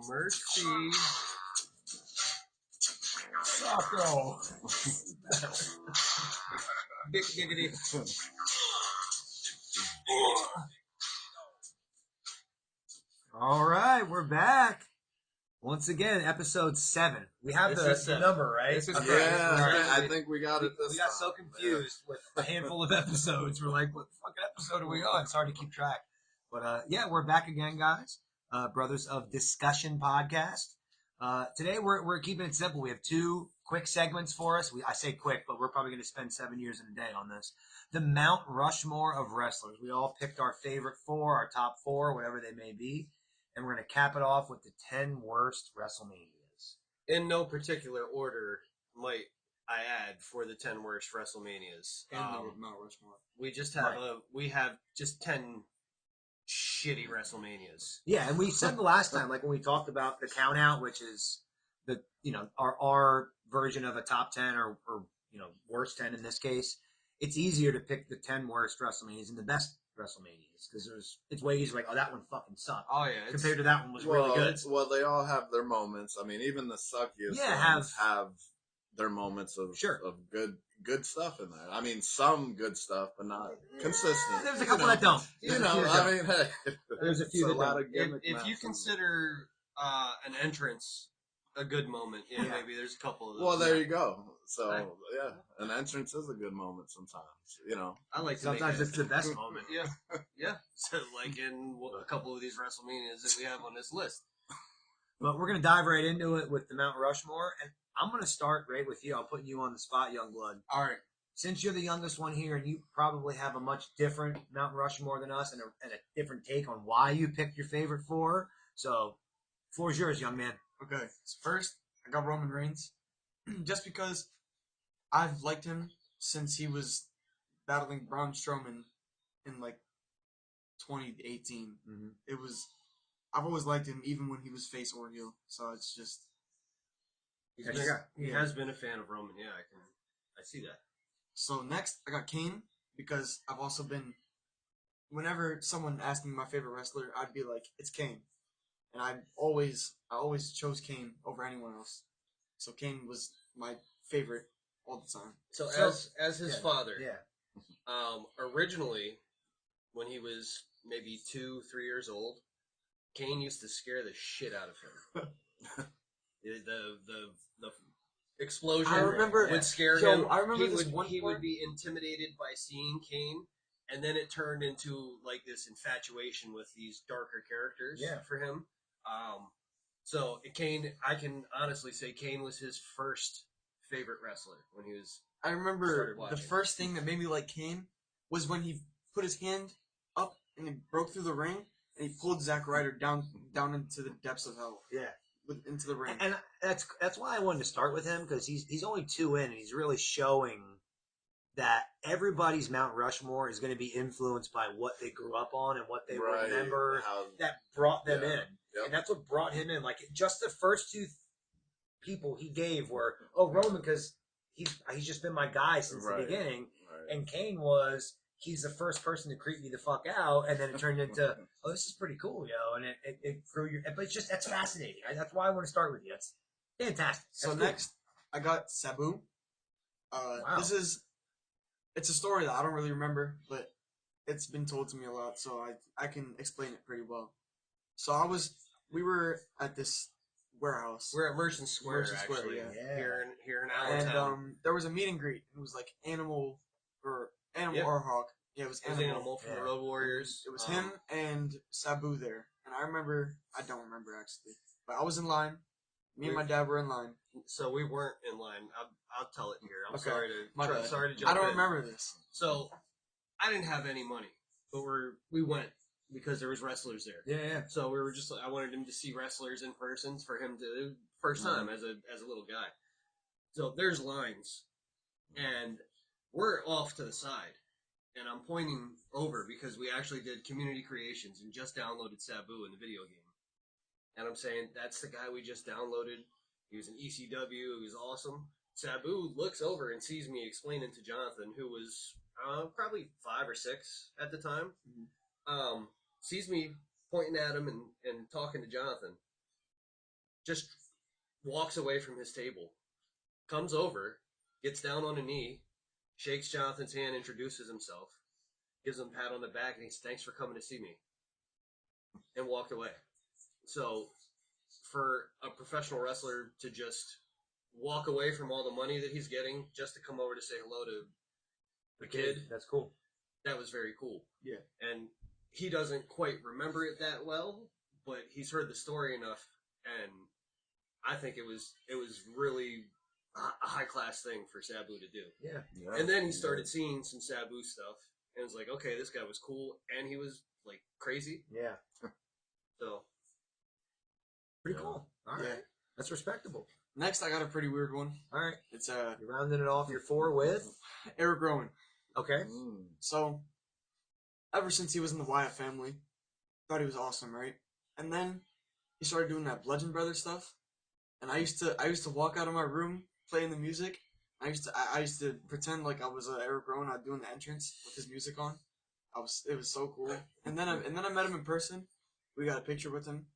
mercy. Socko. Dick diggity. All right, we're back. Once again, episode 7. We have the number, right? This is I think we got it this We got so confused with a handful of episodes. We're like, what fucking episode are we on? It's hard to keep track. But yeah, we're back again, guys. Brothers of Discussion podcast. Today we're keeping it simple. We have 2 quick segments for us. I say quick, but we're probably going to spend 7 years in a day on this. The Mount Rushmore of wrestlers. We all picked our favorite 4, our top 4, whatever they may be. And we're going to cap it off with the 10 worst WrestleManias. In no particular order, might I add, for the 10 worst WrestleManias. And the Mount Rushmore. We just have we have just 10 shitty WrestleManias. Yeah, and we said the last time, like when we talked about the count out, which is the our version of a top 10 or worst 10 in this case. It's easier to pick the 10 worst WrestleManias and the best WrestleManias because it's way easier. Like, oh, that one fucking sucked. Oh yeah, compared to that one was really good. Well, they all have their moments. I mean, even the suckiest ones have their moments of good stuff in there. I mean, some good stuff, but not consistent. There's a couple that don't. I mean, hey, there's a few that lot don't. of gimmick if you consider an entrance a good moment, maybe there's a couple of those. Well, there you go. So yeah, an entrance is a good moment sometimes. I like to sometimes it's the best moment. Yeah. So like in a couple of these WrestleManias that we have on this list. But we're gonna dive right into it with the Mount Rushmore, and I'm gonna start right with you. I'm putting you on the spot, young blood. All right. Since you're the youngest one here, and you probably have a much different Mount Rushmore than us, and a different take on why you picked your favorite 4. So, floor's yours, young man. Okay, so first, I got Roman Reigns. Just because I've liked him since he was battling Braun Strowman in, 2018. Mm-hmm. I've always liked him, even when he was face or heel. So it's just... He has been a fan of Roman, I see that. So next, I got Kane, because I've also been... Whenever someone asked me my favorite wrestler, I'd be like, it's Kane. And I always chose Kane over anyone else. So Kane was my favorite all the time. So as his father, originally, when he was maybe 2-3 years old, Kane used to scare the shit out of him. the explosion would scare him. I remember he would be intimidated by seeing Kane. And then it turned into like this infatuation with these darker characters for him. So Kane, I can honestly say Kane was his first favorite wrestler when he was. I remember the first thing that made me like Kane was when he put his hand up and he broke through the ring and he pulled Zack Ryder down into the depths of hell. Yeah, into the ring. And that's why I wanted to start with him because he's only 2 in and he's really showing that everybody's Mount Rushmore is going to be influenced by what they grew up on and what they remember that brought them in. Yep. And that's what brought him in. Like, just the first 2 people he gave were, Roman, because he's just been my guy since the beginning. Right. And Kane he's the first person to creep me the fuck out. And then it turned into, this is pretty cool, yo. And it grew but it's just, that's fascinating. That's why I want to start with you. That's fantastic. So next, I got Sabu. Wow. It's a story that I don't really remember, but it's been told to me a lot, so I can explain it pretty well. So we were at this warehouse. We're at Merchant Square, actually, here in Allentown. And there was a meet and greet. It was like Animal or Hawk. Yeah, it was Animal from the Road Warriors. It was him and Sabu there. And I don't remember actually, but I was in line. Me and my dad were in line. So we weren't in line. I'll tell it here. I'm sorry to jump in. I don't remember this. So I didn't have any money, but we went because there was wrestlers there. Yeah. So we were just I wanted him to see wrestlers in person for him to first time as a little guy. So there's lines, and we're off to the side, and I'm pointing over because we actually did community creations and just downloaded Sabu in the video game. And I'm saying, that's the guy we just downloaded. He was an ECW. He was awesome. Sabu looks over and sees me explaining to Jonathan, who was probably 5 or 6 at the time. Mm-hmm. Sees me pointing at him and talking to Jonathan. just walks away from his table, comes over, gets down on a knee, shakes Jonathan's hand, introduces himself, gives him a pat on the back, and he says, "Thanks for coming to see me," and walked away. So, for a professional wrestler to just walk away from all the money that he's getting just to come over to say hello to the kid, that's cool. That was very cool. Yeah. And he doesn't quite remember it that well, but he's heard the story enough, and I think it was really a high-class thing for Sabu to do. Yeah. And then he started seeing some Sabu stuff, and was like, okay, this guy was cool, and he was, like, crazy. Yeah. So. Pretty cool. All right. That's respectable. Next, I got a pretty weird one. All right. It's You're rounding it off your 4 with? Eric Rowan. Okay. So, ever since he was in the Wyatt family, thought he was awesome, right? And then he started doing that Bludgeon Brothers stuff, and I used to walk out of my room playing the music. I used to pretend like I was Eric Rowan. I'd doing the entrance with his music on. It was so cool. And then I met him in person. We got a picture with him.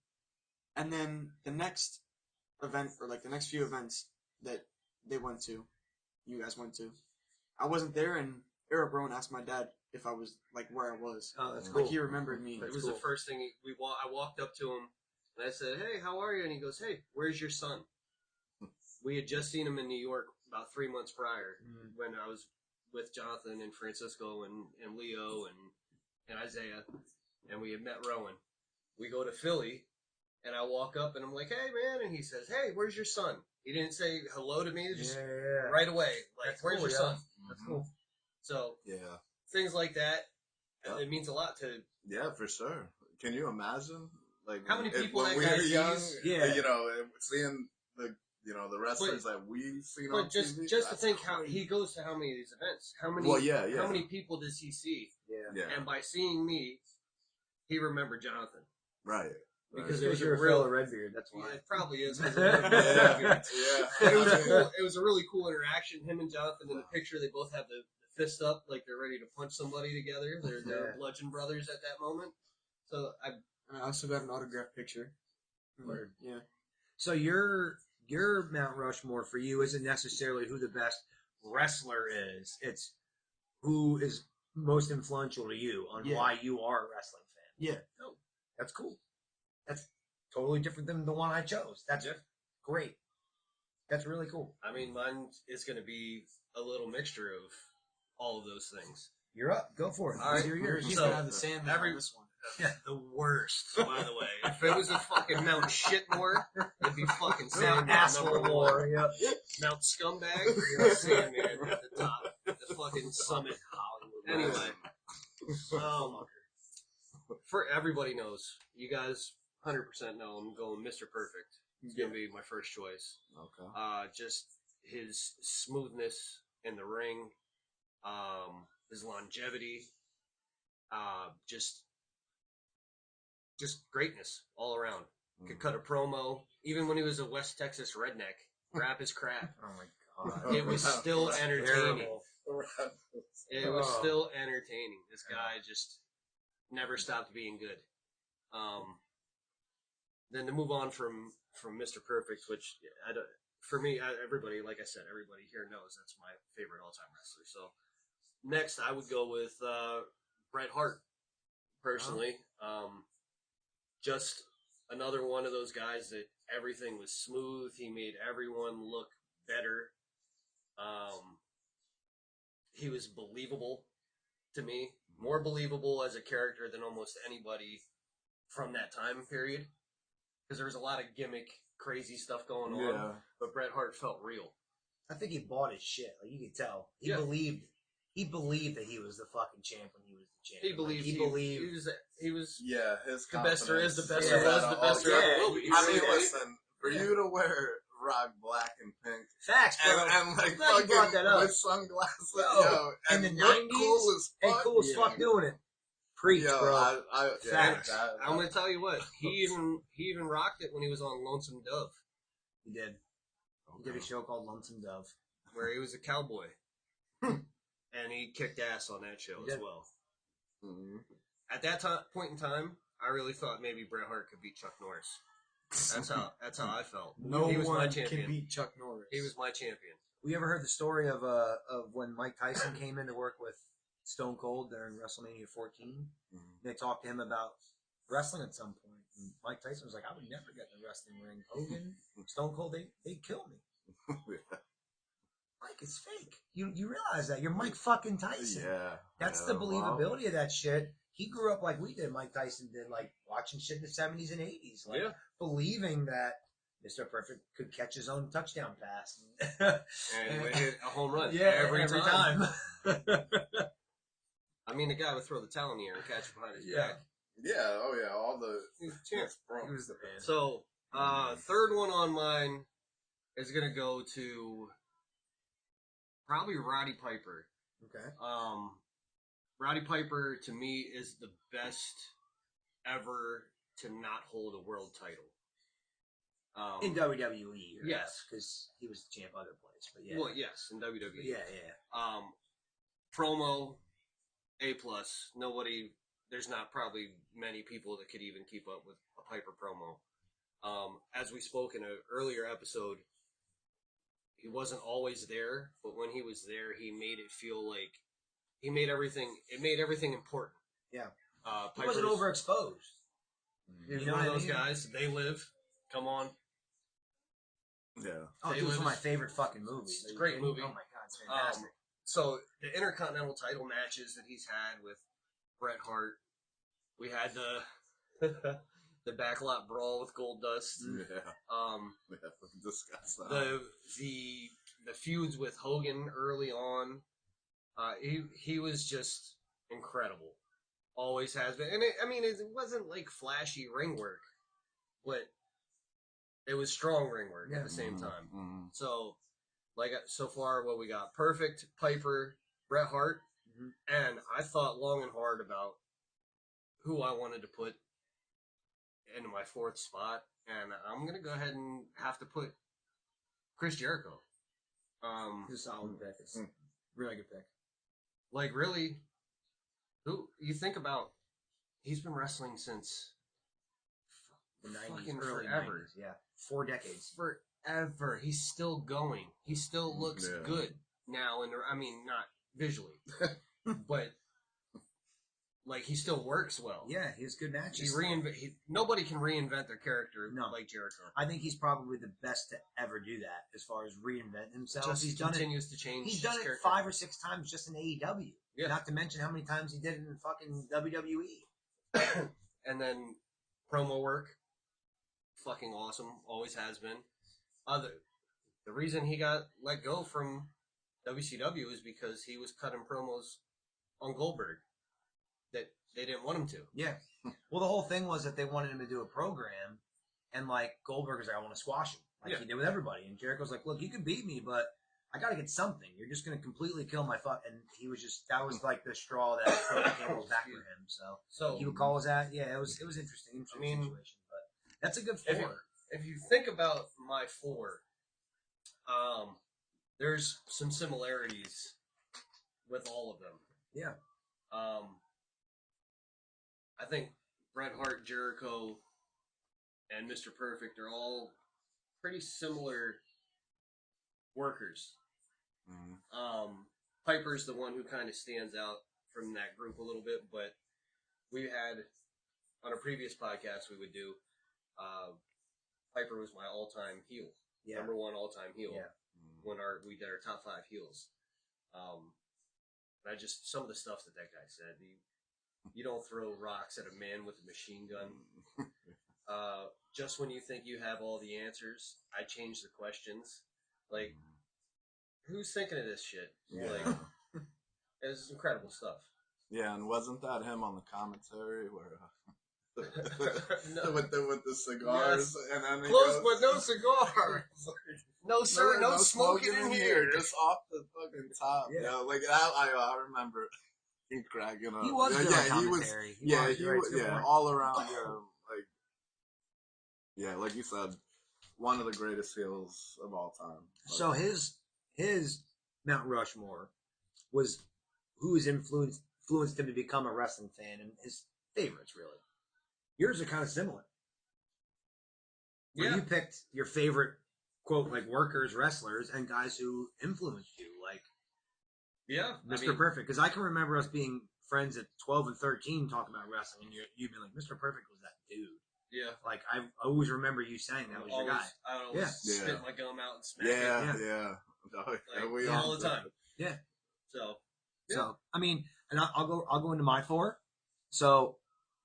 And then the next event, or like the next few events that you guys went to, I wasn't there, and Eric Rowan asked my dad if I was, like, where I was. Oh, that's cool. Like, he remembered me. It was the first thing I walked up to him, and I said, "Hey, how are you?" And he goes, "Hey, where's your son?" We had just seen him in New York about 3 months prior, when I was with Jonathan and Francisco and Leo and Isaiah, and we had met Rowan. We go to Philly, and I walk up, and I'm like, "Hey, man," and he says, "Hey, where's your son?" He didn't say hello to me, just right away. Like, That's where's cool, your son? That's cool. So, things like that, it means a lot to... Yeah, for sure. Can you imagine? Like, how many people when that we guy were young, sees? yeah. Seeing the wrestlers that we've seen on But just TV, to think how he goes to how many of these events. How many how many people does he see? Yeah. And by seeing me, he remembered Jonathan. Right. Because it was you're a real Redbeard, that's why. Yeah, it probably is. Yeah. It was a really cool interaction. Him and Jonathan in the picture, they both have the fist up like they're ready to punch somebody together. They're Bludgeon Brothers at that moment. So I also got an autographed picture. Word. Yeah. So your Mount Rushmore for you isn't necessarily who the best wrestler is. It's who is most influential to you on why you are a wrestling fan. Yeah. Oh, that's cool. That's totally different than the one I chose. That's great. That's really cool. I mean, mine is going to be a little mixture of all of those things. You're up. Go for it. All right. He's going to have the Sandman on this one. Yeah, the worst, by the way. If it was a fucking Mount Shitmore, it'd be fucking Sandman Asshole number War. 1. Yep. Mount Scumbag, Sandman at the top. The fucking summit. Hollywood. Anyway. For everybody knows, you guys 100% know I'm going Mr. Perfect. He's going to be my first choice. Okay. Just his smoothness in the ring, his longevity, just greatness all around. Could cut a promo, even when he was a West Texas redneck, rap his crap. Oh my god! It was still entertaining. Terrible. It was still entertaining. This guy just never stopped being good. Then to move on from Mr. Perfect, which for me, everybody, like I said, everybody here knows that's my favorite all-time wrestler. So next, I would go with Bret Hart. Personally, just another one of those guys that everything was smooth. He made everyone look better. He was believable to me, more believable as a character than almost anybody from that time period. Because there was a lot of gimmick, crazy stuff going on, but Bret Hart felt real. I think he bought his shit. Like, you could tell. He believed that he was the fucking champ when he was the champ. He believed he was his the best there is, the best there was, the best there ever will be. I mean, listen, for you to wear rock black and pink, facts, bro. And like fucking brought that up with sunglasses, in the 90s, and cool as fuck doing it. Preach, bro. Facts. I'm gonna tell you what, he even rocked it when he was on Lonesome Dove. He did. He did a show called Lonesome Dove, where he was a cowboy. And he kicked ass on that show as well. Mm-hmm. At that point in time, I really thought maybe Bret Hart could beat Chuck Norris. That's how I felt. No he was one my champion. can beat Chuck Norris. He was my champion. We ever heard the story of when Mike Tyson came in to work with Stone Cold during WrestleMania 14? Mm-hmm. They talked to him about wrestling at some point, and Mike Tyson was like, "I would never get in the wrestling ring. Hogan, Stone Cold, they'd kill me." Yeah. Mike, it's fake. You realize that you're Mike fucking Tyson. Yeah, that's the believability of that shit. He grew up like we did. Mike Tyson did, like watching shit in the 70s and 80s, like believing that Mr. Perfect could catch his own touchdown pass and hit a home run. Yeah, every time. I mean, the guy would throw the towel in the air and catch it behind his back. Yeah, oh yeah, all the he was the man. So, third one on mine is gonna go to probably Roddy Piper. Okay. Roddy Piper to me is the best ever to not hold a world title. In WWE, yes, because he was the champ other place, but yeah. Well, yes, in WWE. Yeah. Promo A+. There's not probably many people that could even keep up with a Piper promo. As we spoke in an earlier episode, he wasn't always there, but when he was there, he made it feel like it made everything important. Yeah. He wasn't overexposed. He's one of those guys. They Live. Come on. Yeah. Oh, it was one of my favorite fucking movies. It's a great movie. Oh my god, it's fantastic. So the Intercontinental title matches that he's had with Bret Hart, we had the backlot brawl with Goldust. Yeah. We have to discuss that. The feuds with Hogan early on. He was just incredible. Always has been. And it wasn't like flashy ring work, but it was strong ring work at the same time. Mm-hmm. So, so far, what we got? Perfect, Piper, Bret Hart, and I thought long and hard about who I wanted to put into my fourth spot, and I'm gonna go ahead and have to put Chris Jericho. He's a solid pick. It's a really good pick. Like, really, who you think about? He's been wrestling since the 90s, early forever. 90s, yeah. 4 decades. Forever. He's still going. He still looks good now. Not visually, but like he still works well. Yeah, he has good matches. Nobody can reinvent their character like Jericho. I think he's probably the best to ever do that as far as reinvent himself. He continues to change. He's done it character. 5 or 6 times just in AEW. Yeah. Not to mention how many times he did it in fucking WWE. And then promo work. Fucking awesome. Always has been. The reason he got let go from WCW is because he was cutting promos on Goldberg that they didn't want him to. Yeah. Well, the whole thing was that they wanted him to do a program, and like Goldberg was like, I want to squash him, like he did with everybody. And Jericho's like, look, you can beat me, but I got to get something. You're just going to completely kill my fuck. And he was that was like the straw that broke the camel's back for him. So he would call his that. Yeah, it was interesting situation, but that's a good 4. If you think about my 4, there's some similarities with all of them. Yeah. I think Bret Hart, Jericho, and Mr. Perfect are all pretty similar workers. Mm-hmm. Piper's the one who kind of stands out from that group a little bit, but we had, on a previous podcast we would do, Piper was my all-time heel. Yeah. Number 1 all-time heel. Yeah. When we did our top 5 heels. Some of the stuff that guy said, you don't throw rocks at a man with a machine gun. Just when you think you have all the answers, I change the questions. Like, who's thinking of this shit? Yeah. Like, it's incredible stuff. Yeah, and wasn't that him on the commentary where no. with the cigars, and then close but no cigar. No sir, no smoking in here. Just off the fucking top. Yeah, like I remember him cracking up. He was good on commentary. He was all around. Like you said, one of the greatest heels of all time. So his Mount Rushmore was who has influenced him to become a wrestling fan and his favorites, really. Yours are kind of similar. where you picked your favorite quote like workers, wrestlers, and guys who influenced you, like Mr. Perfect. Because I can remember us being friends at 12 and 13 talking about wrestling, and you'd be like, Mr. Perfect was that dude. Yeah. Like, I always remember you saying that was your guy. I would always spit my gum out and smack it. Yeah. Like, all the time. Yeah. So, I mean, and I'll go into my four. So,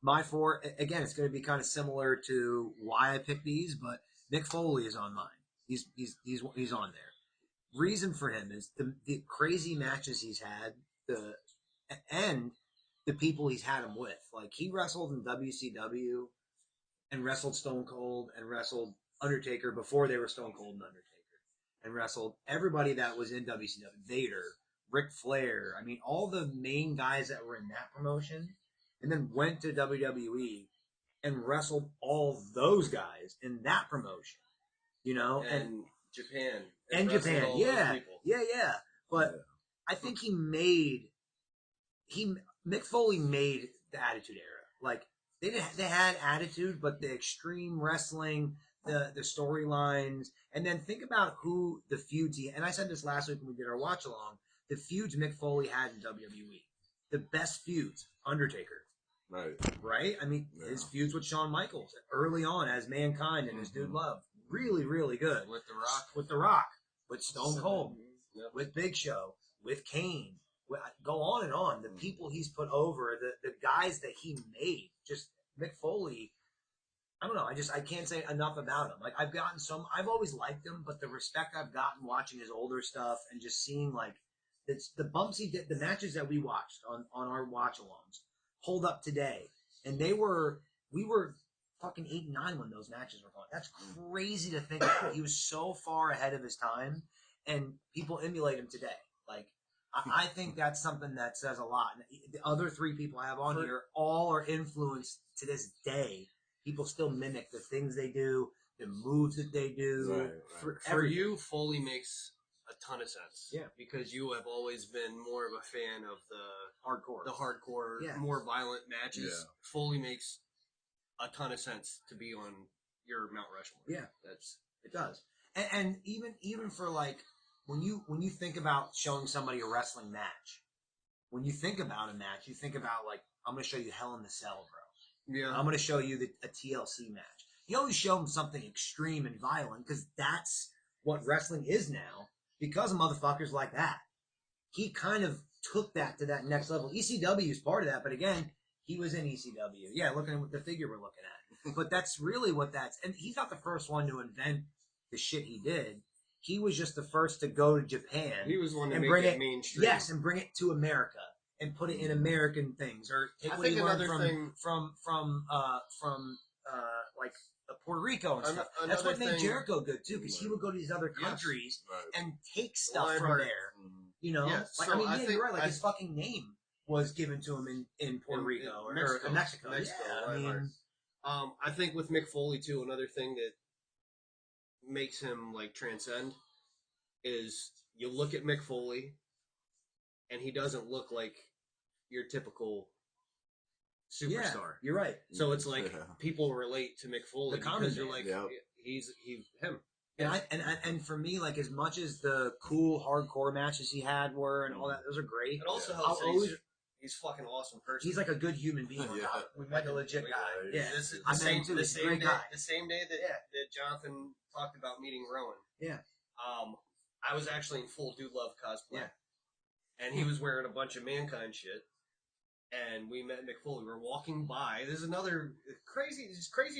my four, again, it's going to be kind of similar to why I picked these, but Mick Foley is on mine. He's on there. Reason for him is the crazy matches he's had, and the people he's had him with. Like, he wrestled in WCW and wrestled Stone Cold and wrestled Undertaker before they were Stone Cold and Undertaker, and wrestled everybody that was in WCW, Vader, Ric Flair. I mean, all the main guys that were in that promotion, and then went to WWE and wrestled all those guys in that promotion, and Japan. And Japan, yeah. But I think Mick Foley made the Attitude Era. Like, they had attitude, but the extreme wrestling, the storylines, and then think about who the feuds and I said this last week when we did our watch along, the feuds Mick Foley had in WWE. The best feuds, Undertaker. Right? I mean, his feuds with Shawn Michaels early on as Mankind and his Dude Love. Really, really good. With The Rock. With Stone Cold. With Big Show. With Kane. Go on and on. The people he's put over, the guys that he made. Just Mick Foley. I don't know. I can't say enough about him. Like, I've always liked him, but the respect I've gotten watching his older stuff and just seeing like the bumps he did, the matches that we watched on our watch alongs hold up today. And we were fucking 8 and 9 when those matches were going. That's crazy to think about. He was so far ahead of his time, and people emulate him today. Like, I think that's something that says a lot. The other 3 people I have on here all are influenced to this day. People still mimic the things they do, the moves that they do. Right. For you, Foley makes a ton of sense. Yeah. Because you have always been more of a fan of the hardcore, more violent matches. Yeah. Foley makes a ton of sense to be on your Mount Rushmore. Yeah. It does. And even for like when you think about showing somebody a wrestling match, when you think about a match, you think about like, I'm going to show you Hell in the Cell, bro. Yeah. I'm going to show you a TLC match. You always show them something extreme and violent because that's what wrestling is now because of motherfuckers like that. He kind of took that to that next level. ECW is part of that, but again, he was in ECW. Yeah, looking at the figure we're looking at. But that's really what that's... And he's not the first one to invent the shit he did. He was just the first to go to Japan. He was one to make it mainstream. Yes, and bring it to America. And put it in American things, or take what he learned from like Puerto Rico and stuff. That's what made Jericho good too, because he would go to these other countries and take stuff from there. You know, yes. Like, I think you're right. Like, his fucking name was given to him in Puerto Rico or Mexico. Yeah, I think with Mick Foley too, another thing that makes him like transcend is you look at Mick Foley. And he doesn't look like your typical superstar. Yeah, you're right. So it's like people relate to Mick Foley because you're like, he's him. And for me, like, as much as the cool hardcore matches he had were and all that, those are great. It also helps. He's fucking awesome person. He's like a good human being. We met a legit guy. Yeah, this is the same day that Jonathan talked about meeting Rowan. Yeah. I was actually in full Dude Love cosplay. Yeah. And he was wearing a bunch of Mankind shit. And we met Mick Foley. We're walking by. There's another crazy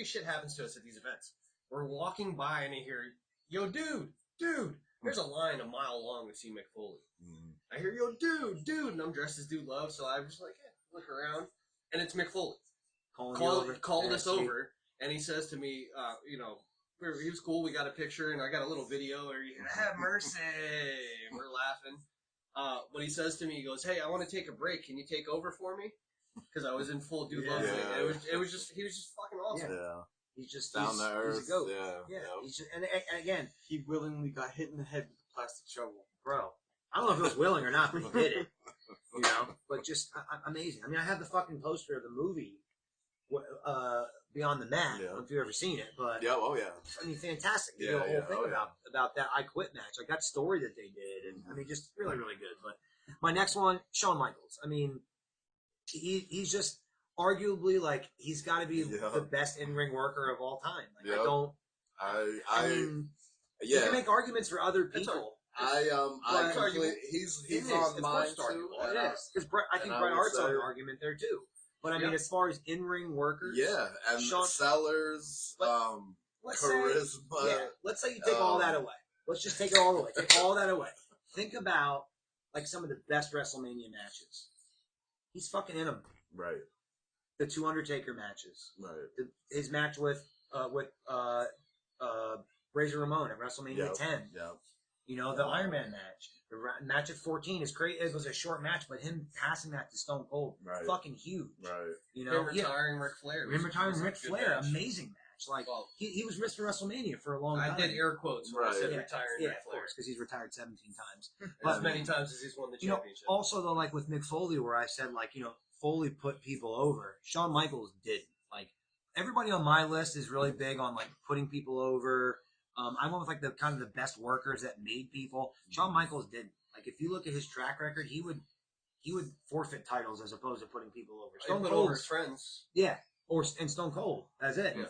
shit happens to us at these events. We're walking by and I hear, yo, dude. There's a line a mile long to see Mick Foley. I hear, yo, dude. And I'm dressed as Dude Love. So I'm just like, look around. And it's Mick Foley. Called us over. And he says to me, he was cool. We got a picture and I got a little video. Or have mercy. We're laughing. But he says to me, he goes, hey, I want to take a break. Can you take over for me? Because I was in full Dude Love thing. He was just fucking awesome. Yeah. He's just down to earth. He's a goat. Yeah. He's just, and again, he willingly got hit in the head with a plastic shovel. Bro, I don't know if it was willing or not, but he did it. But just amazing. I mean, I have the fucking poster of the movie Beyond the Mat. I don't know if you've ever seen it, but I mean, fantastic. They did a whole thing about that I Quit match, like that story that they did, and I mean, just really, really good. But my next one, Shawn Michaels. I mean, he's just arguably like he's got to be the best in-ring worker of all time. Like I mean, you can make arguments for other people. He's on mine too. It is because I think Bret Hart's on an argument there too. But I mean, as far as in-ring workers, and sellers, charisma. Let's say you take all that away. Let's just take it all away. Take all that away. Think about like some of the best WrestleMania matches. He's fucking in them. Right. The 2 Undertaker matches. Right. His match with Razor Ramon at WrestleMania 10. Yep. You know, the Iron Man match. The match at 14 is great. It was a short match, but him passing that to Stone Cold, fucking huge. Right. You know, him retiring Ric Flair. Amazing match. Like, he was Mr. WrestleMania for a long time. I did air quotes when I said retiring Ric Flair. Of course, because he's retired 17 times. But as many times as he's won the championship. Also, though, like with Mick Foley, where I said, like, you know, Foley put people over. Shawn Michaels didn't. Like, everybody on my list is really big on, like, putting people over. I went with like the kind of the best workers that made people. Shawn Michaels didn't. Like if you look at his track record, he would forfeit titles as opposed to putting people over. Stone Cold over his friends. Yeah, and Stone Cold. That's it. Yeah.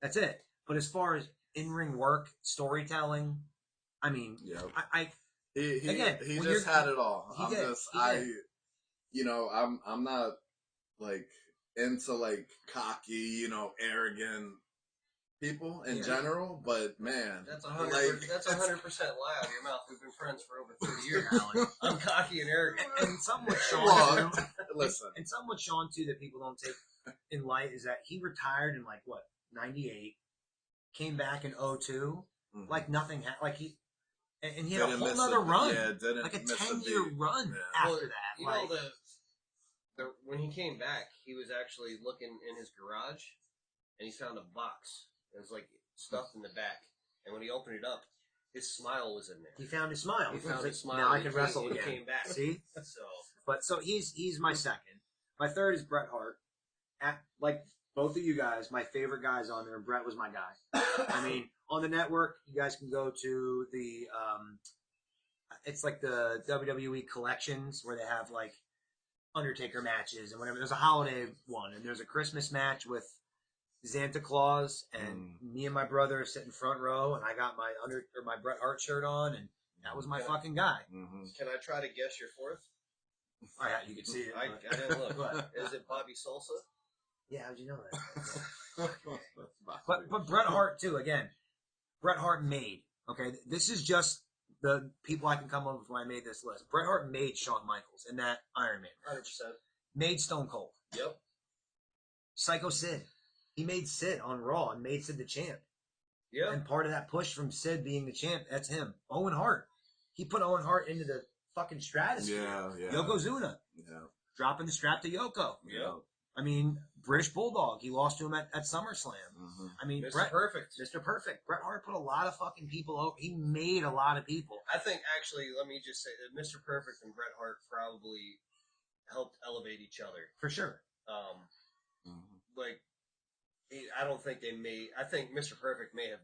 That's it. But as far as in-ring work, storytelling, I mean, he just had it all. I'm not like into like cocky, you know, arrogant people in general, but man, that's 100%. That's 100% lie out of your mouth. We've been friends for over 30 years, Alan. I'm cocky and arrogant, and somewhat Shawn. Listen, and somewhat Shawn too that people don't take in light is that he retired in like what 98, came back in 02, like nothing like he. And he had a whole other run, like a 10-year run after that. You know when he came back, he was actually looking in his garage, and he found a box. It was like stuffed in the back, and when he opened it up, his smile was in there. He found his smile. He found his smile. Now I can wrestle again. He came back. See, so he's my second. My third is Bret Hart. Like both of you guys, my favorite guys on there, and Bret was my guy. I mean, on the network, you guys can go to the it's like the WWE collections where they have like Undertaker matches and whatever. There's a holiday one, and there's a Christmas match with Santa Claus, and me and my brother sit in front row, and I got my Bret Hart shirt on, and that was my fucking guy. Mm-hmm. Can I try to guess your fourth? Oh yeah, you can see it. I didn't look. Is it Bobby Salsa? Yeah, how'd you know that? but Bret Hart too. Again, Bret Hart made. Okay, this is just the people I can come up with when I made this list. Bret Hart made Shawn Michaels in that Iron Man. 100%. Made Stone Cold. Yep. Psycho Sid. He made Sid on Raw and made Sid the champ. Yeah. And part of that push from Sid being the champ, that's him. Owen Hart. He put Owen Hart into the fucking stratosphere. Yeah. Yokozuna. Yeah. Dropping the strap to Yoko. Yeah. I mean, British Bulldog. He lost to him at SummerSlam. Mm-hmm. I mean, Mr. Perfect. Mr. Perfect. Bret Hart put a lot of fucking people over. He made a lot of people. I think, actually, let me just say that Mr. Perfect and Bret Hart probably helped elevate each other. For sure. Like, I don't think they made. I think Mr. Perfect may have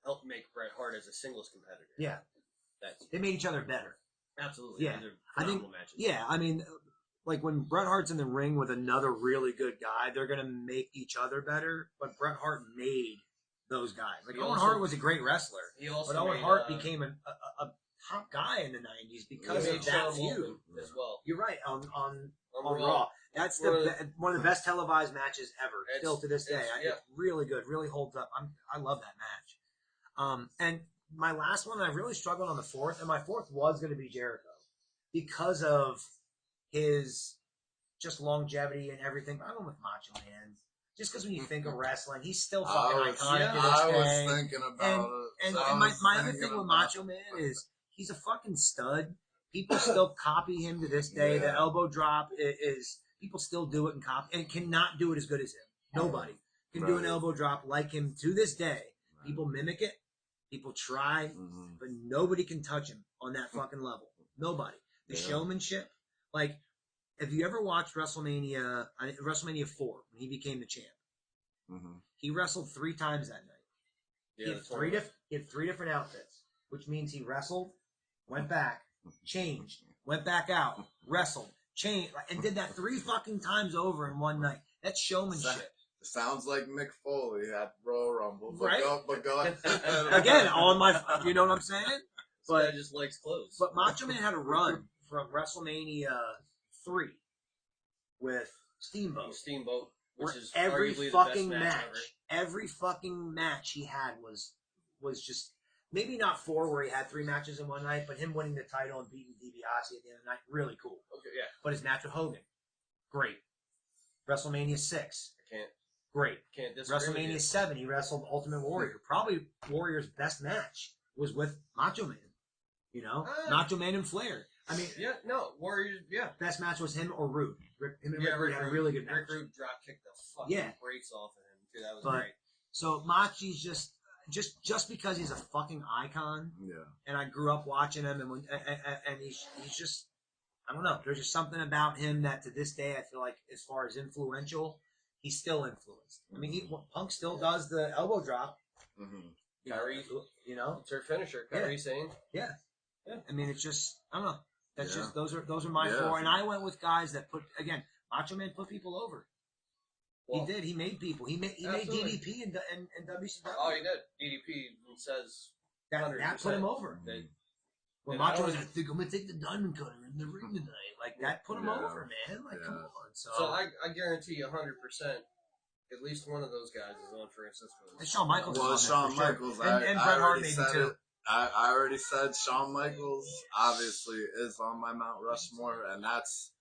helped make Bret Hart as a singles competitor. Yeah, they made each other better. Absolutely. Yeah, I think matches. Yeah, I mean, like when Bret Hart's in the ring with another really good guy, they're gonna make each other better. But Bret Hart made those guys. Like Owen Hart was a great wrestler, but Owen Hart became a top guy in the '90s because of that feud as well. You're right on Raw. That's one of the best televised matches ever. Still to this day, it's really good. Really holds up. I love that match. And my last one, I really struggled on the fourth, and my fourth was going to be Jericho because of his just longevity and everything. But I went with Macho Man just because when you think of wrestling, he's still fucking iconic to this day. I was thinking about it. And my other thing with Macho Man is he's a fucking stud. People still copy him to this day. The elbow drop is. People still do it and copy, and cannot do it as good as him. Nobody can do an elbow drop like him to this day. People mimic it. People try, but nobody can touch him on that fucking level. Nobody. The showmanship. Like, have you ever watched WrestleMania 4 when he became the champ? Mm-hmm. He wrestled 3 times that night. Yeah, he had 3 different outfits, which means he wrestled, went back, changed, went back out, wrestled, changed, and did that 3 fucking times over in one night. That's showmanship. Sounds like Mick Foley at Royal Rumble. Right? But go ahead. Again, on my, you know what I'm saying? But I just likes clothes. But Macho Man had a run from WrestleMania 3 with Steamboat. Which is every arguably fucking the best match ever. Every fucking match he had was just, maybe not 4 where he had 3 matches in one night, but him winning the title and beating DiBiase at the end of the night, really cool. Okay, yeah. But his match with Hogan, great. WrestleMania 6, great. Can't disagree. WrestleMania 7, he wrestled Ultimate Warrior. Probably Warrior's best match was with Macho Man. You know, Macho Man and Flair. I mean, Warriors. Yeah, best match was him or Rude. Him and Rick Rude had a really good match. Rick Rude drop kicked the fucking brakes off of him too. That was great. So Machi's just because he's a fucking icon. Yeah. And I grew up watching him, and he's just, I don't know. There's just something about him that to this day I feel like, as far as influential, he's still influenced. I mean, Punk still does the elbow drop. Mm-hmm. Kyrie, you know, it's her finisher. Kyrie saying, yeah. I mean, it's just, I don't know. That's just those are my 4, and I went with guys that put, again, Macho Man put people over. Well, he did. He made people. He made DDP and WCW. Oh, he did. DDP says that put him over. When Macho was, I think I'm gonna take the diamond cutter in the ring tonight. Like that put him over, man. Like come on. So I guarantee you 100%. At least one of those guys is on for assist. And Shawn Michaels. Well, Shawn Michaels. Sure. And Bret Hart maybe too. I already said Shawn Michaels obviously is on my Mount Rushmore, and that's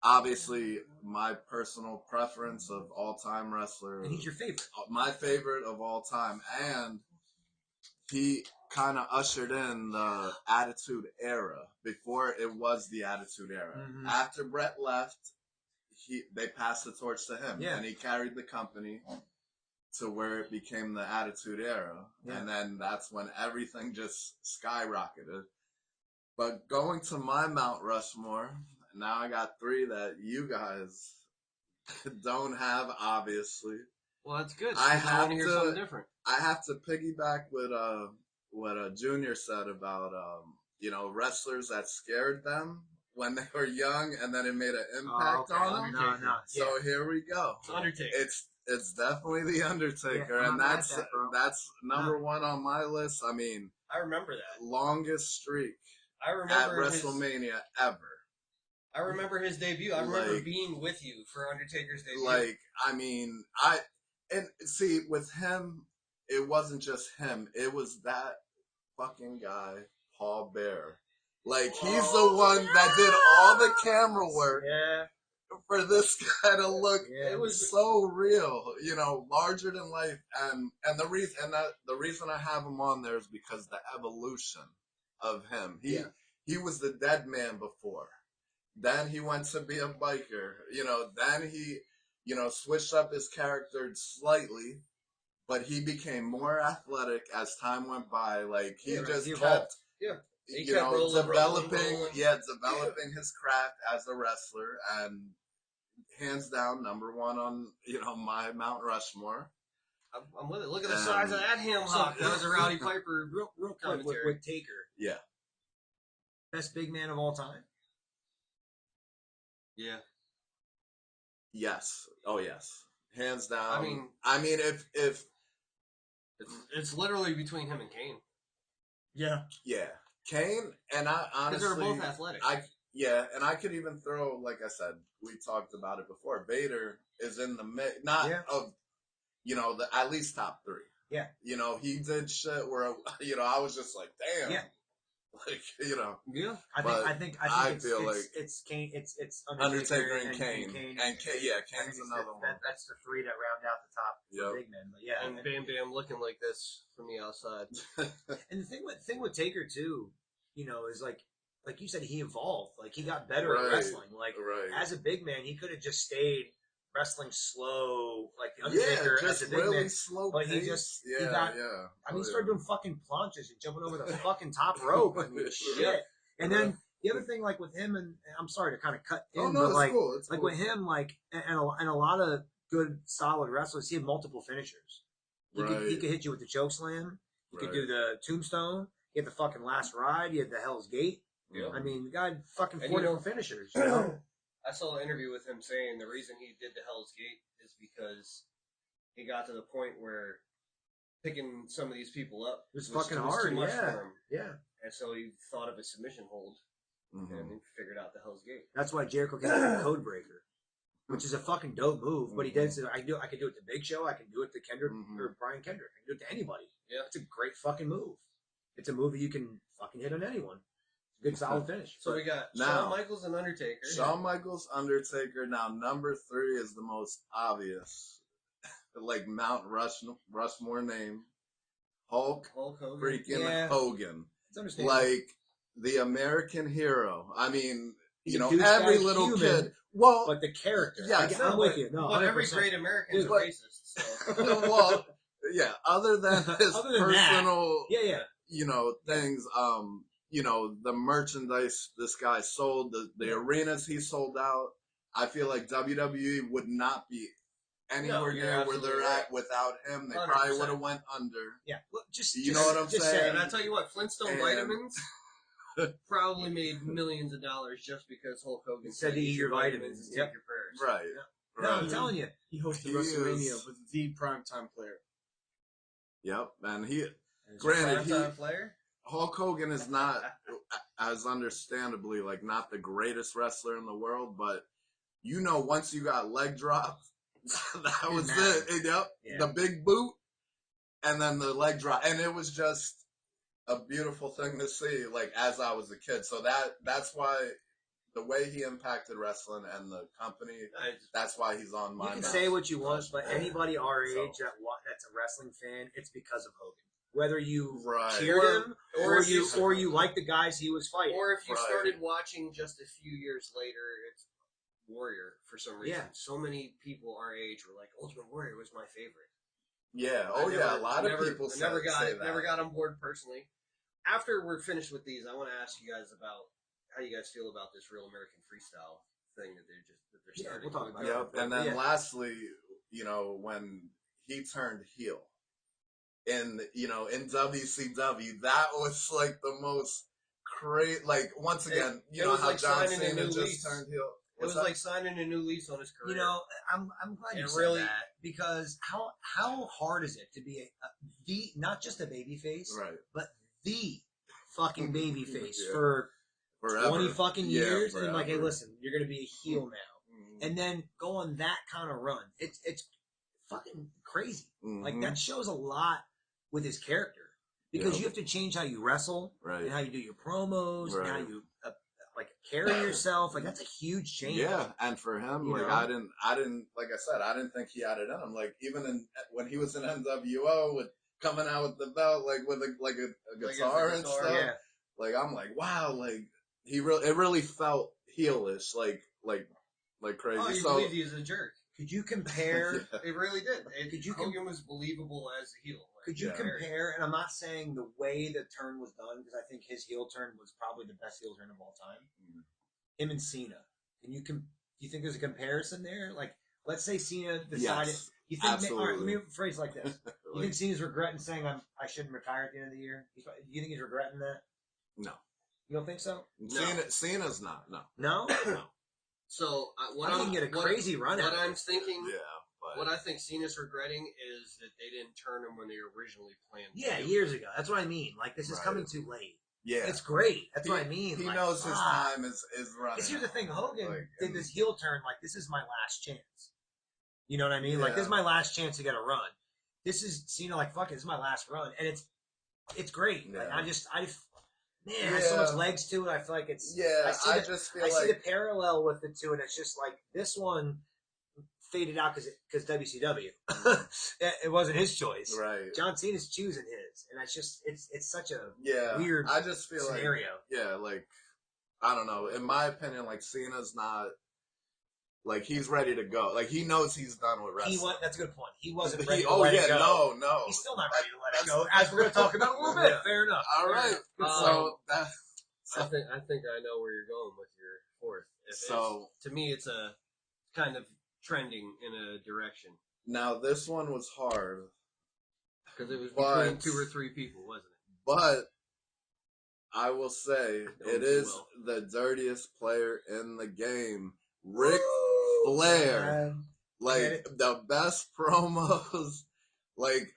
obviously my personal preference of all-time wrestler. And he's your favorite. My favorite of all time. And he kind of ushered in the Attitude Era before it was the Attitude Era. Mm-hmm. After Bret left, they passed the torch to him, and he carried the company to where it became the Attitude Era. Yeah. And then that's when everything just skyrocketed. But going to my Mount Rushmore, now I got 3 that you guys don't have, obviously. Well, that's good. I have to hear something different. I have to piggyback with what Junior said about wrestlers that scared them when they were young, and then it made an impact on them. No. So here we go. It's Undertaker. It's definitely the Undertaker, and that's number 1 on my list. I mean, I remember that longest streak at WrestleMania ever. I remember his debut. I remember being with you for Undertaker's debut. Like, I mean, and see, with him, it wasn't just him. It was that fucking guy, Paul Bearer. Like, he's the one that did all the camera work for this guy to look. It was so real, larger than life. And the reason I have him on there is because the evolution of him. He was the dead man before. Then he went to be a biker. Then he, switched up his character slightly, but he became more athletic as time went by. Like, he kept, developing his craft as a wrestler, and hands down number 1 on, my Mount Rushmore. I'm with it. Look at the size of that ham hock. That was a Rowdy Piper real quick with Taker. Yeah. Best big man of all time? Yeah. Yes. Oh, yes. Hands down. I mean, if it's literally between him and Kane. Yeah. Yeah. Kane, and I honestly, because they're both athletic. And I could even throw, like I said, we talked about it before. Vader is in the mix, of, at least top 3. Yeah. He did shit where, I was just like, damn. Yeah. Like, Yeah. I think it's Kane, it's Undertaker and Kane. And Kane, Kane's another one. That's the 3 that round out the top big men. But yeah. And Bam Bam looking like this from the outside. And the thing with Taker too, is like you said, he evolved. Like, he got better at wrestling. Like, as a big man, he could have just stayed wrestling slow, like the Undertaker as a big really man. Slow but pace. he started doing fucking planches and jumping over the fucking top rope. I mean, shit. And then the other thing, like with him, and I'm sorry to kind of cut in, but like, cool. With him, like, and a lot of good, solid wrestlers. He had multiple finishers. He could hit you with the choke slam. He could do the tombstone. He had the fucking last ride. He had the Hell's Gate. Yep. I mean, the guy had fucking 4 different finishers. You know? I saw an interview with him saying the reason he did the Hell's Gate is because he got to the point where picking some of these people up was fucking hard. Too much for him. Yeah. And so he thought of a submission hold and he figured out the Hell's Gate. That's why Jericho came out with the Code Breaker, which is a fucking dope move. But he did say, I can do it to Big Show. I can do it to Kendrick or Brian Kendrick. I can do it to anybody. Yeah. It's a great fucking move. It's a move that you can fucking hit on anyone. Good solid finish. So we got Shawn Michaels and Undertaker. Shawn Michaels, Undertaker. Now, number 3 is the most obvious. Like Mount Rushmore name. Hulk Hogan. Freaking Hogan. It's understandable. Like the American hero. I mean, every little kid. Well, but the character. Yeah, I'm with you. No, but every great American is racist. So. Well, yeah. Other than his personal, things. The merchandise this guy sold, the arenas he sold out. I feel like WWE would not be anywhere near where they're at without him. They 100%. Probably would have went under. Yeah, well, you know what I'm saying? And I tell you what, Flintstone vitamins probably made millions of dollars just because Hulk Hogan said to eat your vitamins and take your prayers. Right. Yeah. No, I'm telling you, he hosted WrestleMania with the primetime player. Yep, and granted, Hulk Hogan is not, as understandably, like not the greatest wrestler in the world, but once you got leg drop, that was it. Yep, the big boot, and then the leg drop, and it was just a beautiful thing to see. Like as I was a kid, so that's why the way he impacted wrestling and the company, that's why he's on my. You can say what you want, but anybody our age that's a wrestling fan, it's because of Hogan. Whether you cheered him or you like the guys he was fighting, or if you started watching just a few years later, it's Warrior for some reason. Yeah. So many people our age were like, Ultimate Warrior was my favorite. Yeah. A lot of people say that. Never got on board personally. After we're finished with these, I want to ask you guys about how you guys feel about this Real American Freestyle thing that they're starting. We'll talk about it. And then lastly, when he turned heel. In WCW, that was like the most crazy. Like once again, how like John Cena just turned heel. It was like signing a new lease on his career. I'm glad you said that because how hard is it to be the not just a baby face, but the fucking baby face for forever. 20 fucking years, and like, hey, listen, you're gonna be a heel now, and then go on that kind of run. It's fucking crazy. Like that shows a lot with his character because you have to change how you wrestle and how you do your promos and how you carry yourself. Like that's a huge change. Yeah, and for him, I didn't like I said, I didn't think he had it in him. Like even when he was in NWO with coming out with the belt, like with a guitar and stuff. Yeah. Like I'm like, wow, like it really felt heelish, like crazy. Oh, you believe he was a jerk. Could you compare? It really did. Hogan was believable as a heel. Could you compare? And I'm not saying the way the turn was done because I think his heel turn was probably the best heel turn of all time. Him and Cena. Do you think there's a comparison there? Like, let's say Cena decided. Yes, you think? absolutely. All right, let me phrase it like this. You think Cena's regretting saying I shouldn't retire at the end of the year? Do you think he's regretting that? No. You don't think so? No. Cena's not. No. No. No. So I can get a crazy run out. What I'm thinking, but what I think Cena's regretting is that they didn't turn him when they originally planned. Yeah, years ago. That's what I mean. Like this is coming too late. Yeah, it's great. That's what I mean. He knows his time is running. Here's the thing: Hogan did this heel turn. Like this is my last chance. You know what I mean? Like this is my last chance to get a run. This is Cena. Like fuck it, this is my last run, and it's great. Yeah. Like Man, there's so much legs to it. I feel like it's. Yeah, I see the parallel with the two, and it's just like this one faded out because WCW. It wasn't his choice. Right. John Cena's choosing his, and it's such a weird. I just feel scenario. Like I don't know. In my opinion, like Cena's not. Like he's ready to go. Like he knows he's done with wrestling. That's a good point. He wasn't ready to let it go. No. He's still not ready to let it go. As we're going to talk about in a little bit. Fair enough. All right. I think I know where you're going with your fourth. To me, it's a kind of trending in a direction. Now this one was hard because it was between 2 or 3 people, wasn't it? But I will say it is the dirtiest player in the game, Ric Flair. Like the best promos. Like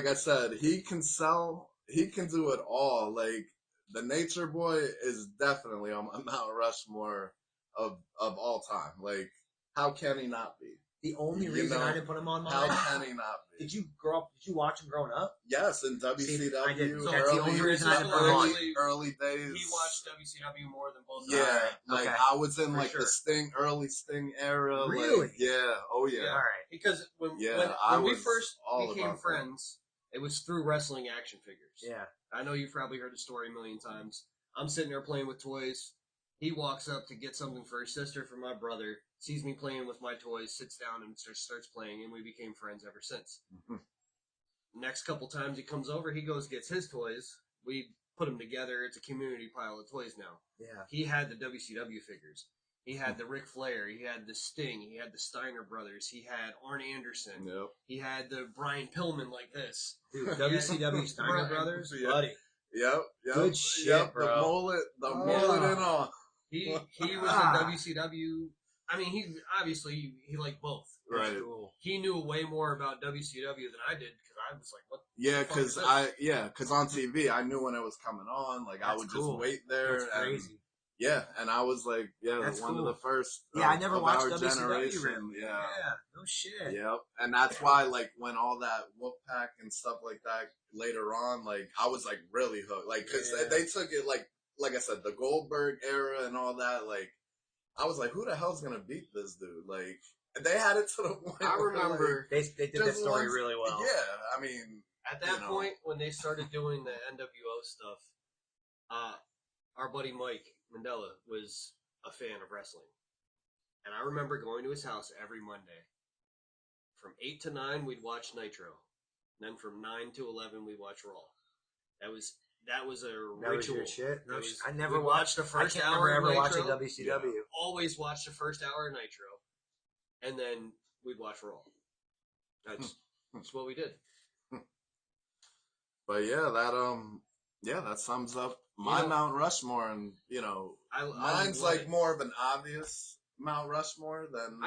I said, he can sell. He can do it all. Like the Nature Boy is definitely on my Mount Rushmore of all time. Like how can he not be? The only reason I didn't put him on mine. How can he not be? Did you grow up? Did you watch him growing up? Yes, in WCW. See, I didn't. So that's the only reason I didn't put him on. Early days. He watched WCW more than both. Yeah, right. like okay. I was in For like sure. the Sting, early Sting era. Really? Like, yeah. Oh yeah. All right. Because when we first became friends, it was through wrestling action figures. Yeah. I know you've probably heard the story a million times. I'm sitting there playing with toys. He walks up to get something for his sister, for my brother, sees me playing with my toys, sits down and starts playing, and we became friends ever since. Mm-hmm. Next couple times he comes over, he goes, gets his toys. We put them together. It's a community pile of toys now. Yeah. He had the WCW figures. He had the Ric Flair. He had the Sting. He had the Steiner brothers. He had Arn Anderson. Yep. He had the Brian Pillman like this. Dude, WCW Steiner brothers? Yeah. Buddy. Yep. Good shit, bro. The mullet and all. He was a WCW. I mean, he obviously he liked both. Right. Cool. He knew way more about WCW than I did because I was like, "What?" Yeah, because on TV I knew when it was coming on. Like I would just wait there. That's crazy. Yeah, and I was like, that's one cool. of the first. Yeah, I never watched our WCW. generation. Yeah, no shit. Yep, and that's why, like, when all that Wolfpack and stuff like that later on, like, I was like really hooked, like, because they took it like I said, the Goldberg era and all that. Like, I was like, who the hell's gonna beat this dude? Like, they had it to the point. I remember they did that story really well. Yeah, I mean, at that point when they started doing the NWO stuff, our buddy Mike Mandela was a fan of wrestling. And I remember going to his house every Monday. From 8 to 9, we'd watch Nitro. And then from 9 to 11, we'd watch Raw. That was a ritual. That was your shit? I never watched the first hour ever of watching Nitro. WCW. Yeah. Always watch the first hour of Nitro. And then we'd watch Raw. That's what we did. But yeah, that sums up my Mount Rushmore, and mine's like more of an obvious Mount Rushmore than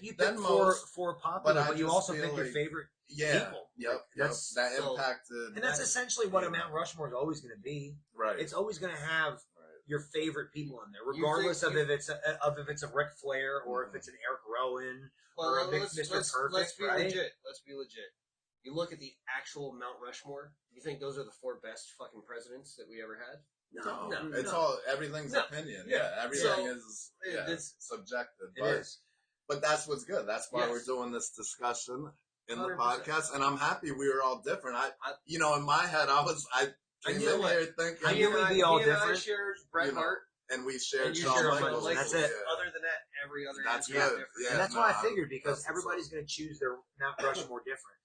you picked four popular, but you also picked your favorite people. Yep, that impacted, and that's essentially what a Mount Rushmore is always going to be. Right, it's always going to have your favorite people in there, regardless of if it's a Ric Flair or if it's an Eric Rowan or a Mr. Perfect. Let's be legit. Let's be legit. You look at the actual Mount Rushmore. You think those are the 4 best fucking presidents that we ever had? No. It's all everything's opinion. Yeah, everything is subjective. But that's what's good. That's why we're doing this discussion in 100%. The podcast, and I'm happy we were all different. I in my head, I came in here thinking I knew we'd be all different. I shared Bret Hart, and we shared Shawn Michaels. That's it. Yeah. Other than that, every other that's good. Different. Yeah, and that's why I figured, because everybody's going to choose their Mount Rushmore different.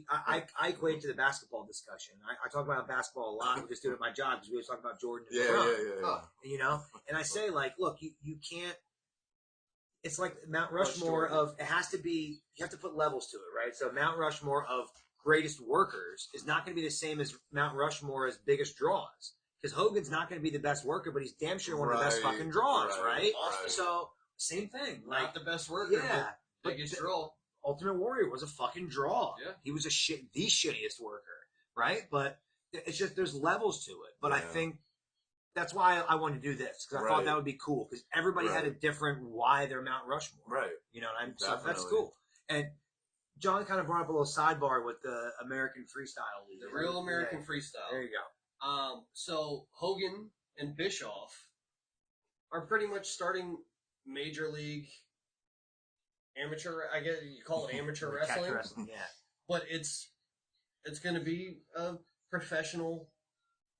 I equate to the basketball discussion. I talk about basketball a lot. We just do it at my job because we always talk about Jordan and LeBron. Yeah. And I say, like, look, you can't. It's like Mount Rushmore of it has to be. You have to put levels to it, right? So Mount Rushmore of greatest workers is not going to be the same as Mount Rushmore as biggest draws, because Hogan's not going to be the best worker, but he's damn sure one of the best fucking draws, right? So same thing, like not the best worker, but biggest draw. Ultimate Warrior was a fucking draw. Yeah. He was the shittiest worker, right? But it's just there's levels to it. But I think that's why I wanted to do this, because I thought that would be cool, because everybody had a different why they're Mount Rushmore. Right. You know what I mean? So that's cool. And John kind of brought up a little sidebar with the American Freestyle League. The real American Freestyle. There you go. So Hogan and Bischoff are pretty much starting Major League amateur, I guess you call it amateur wrestling. Yeah. But it's going to be a professional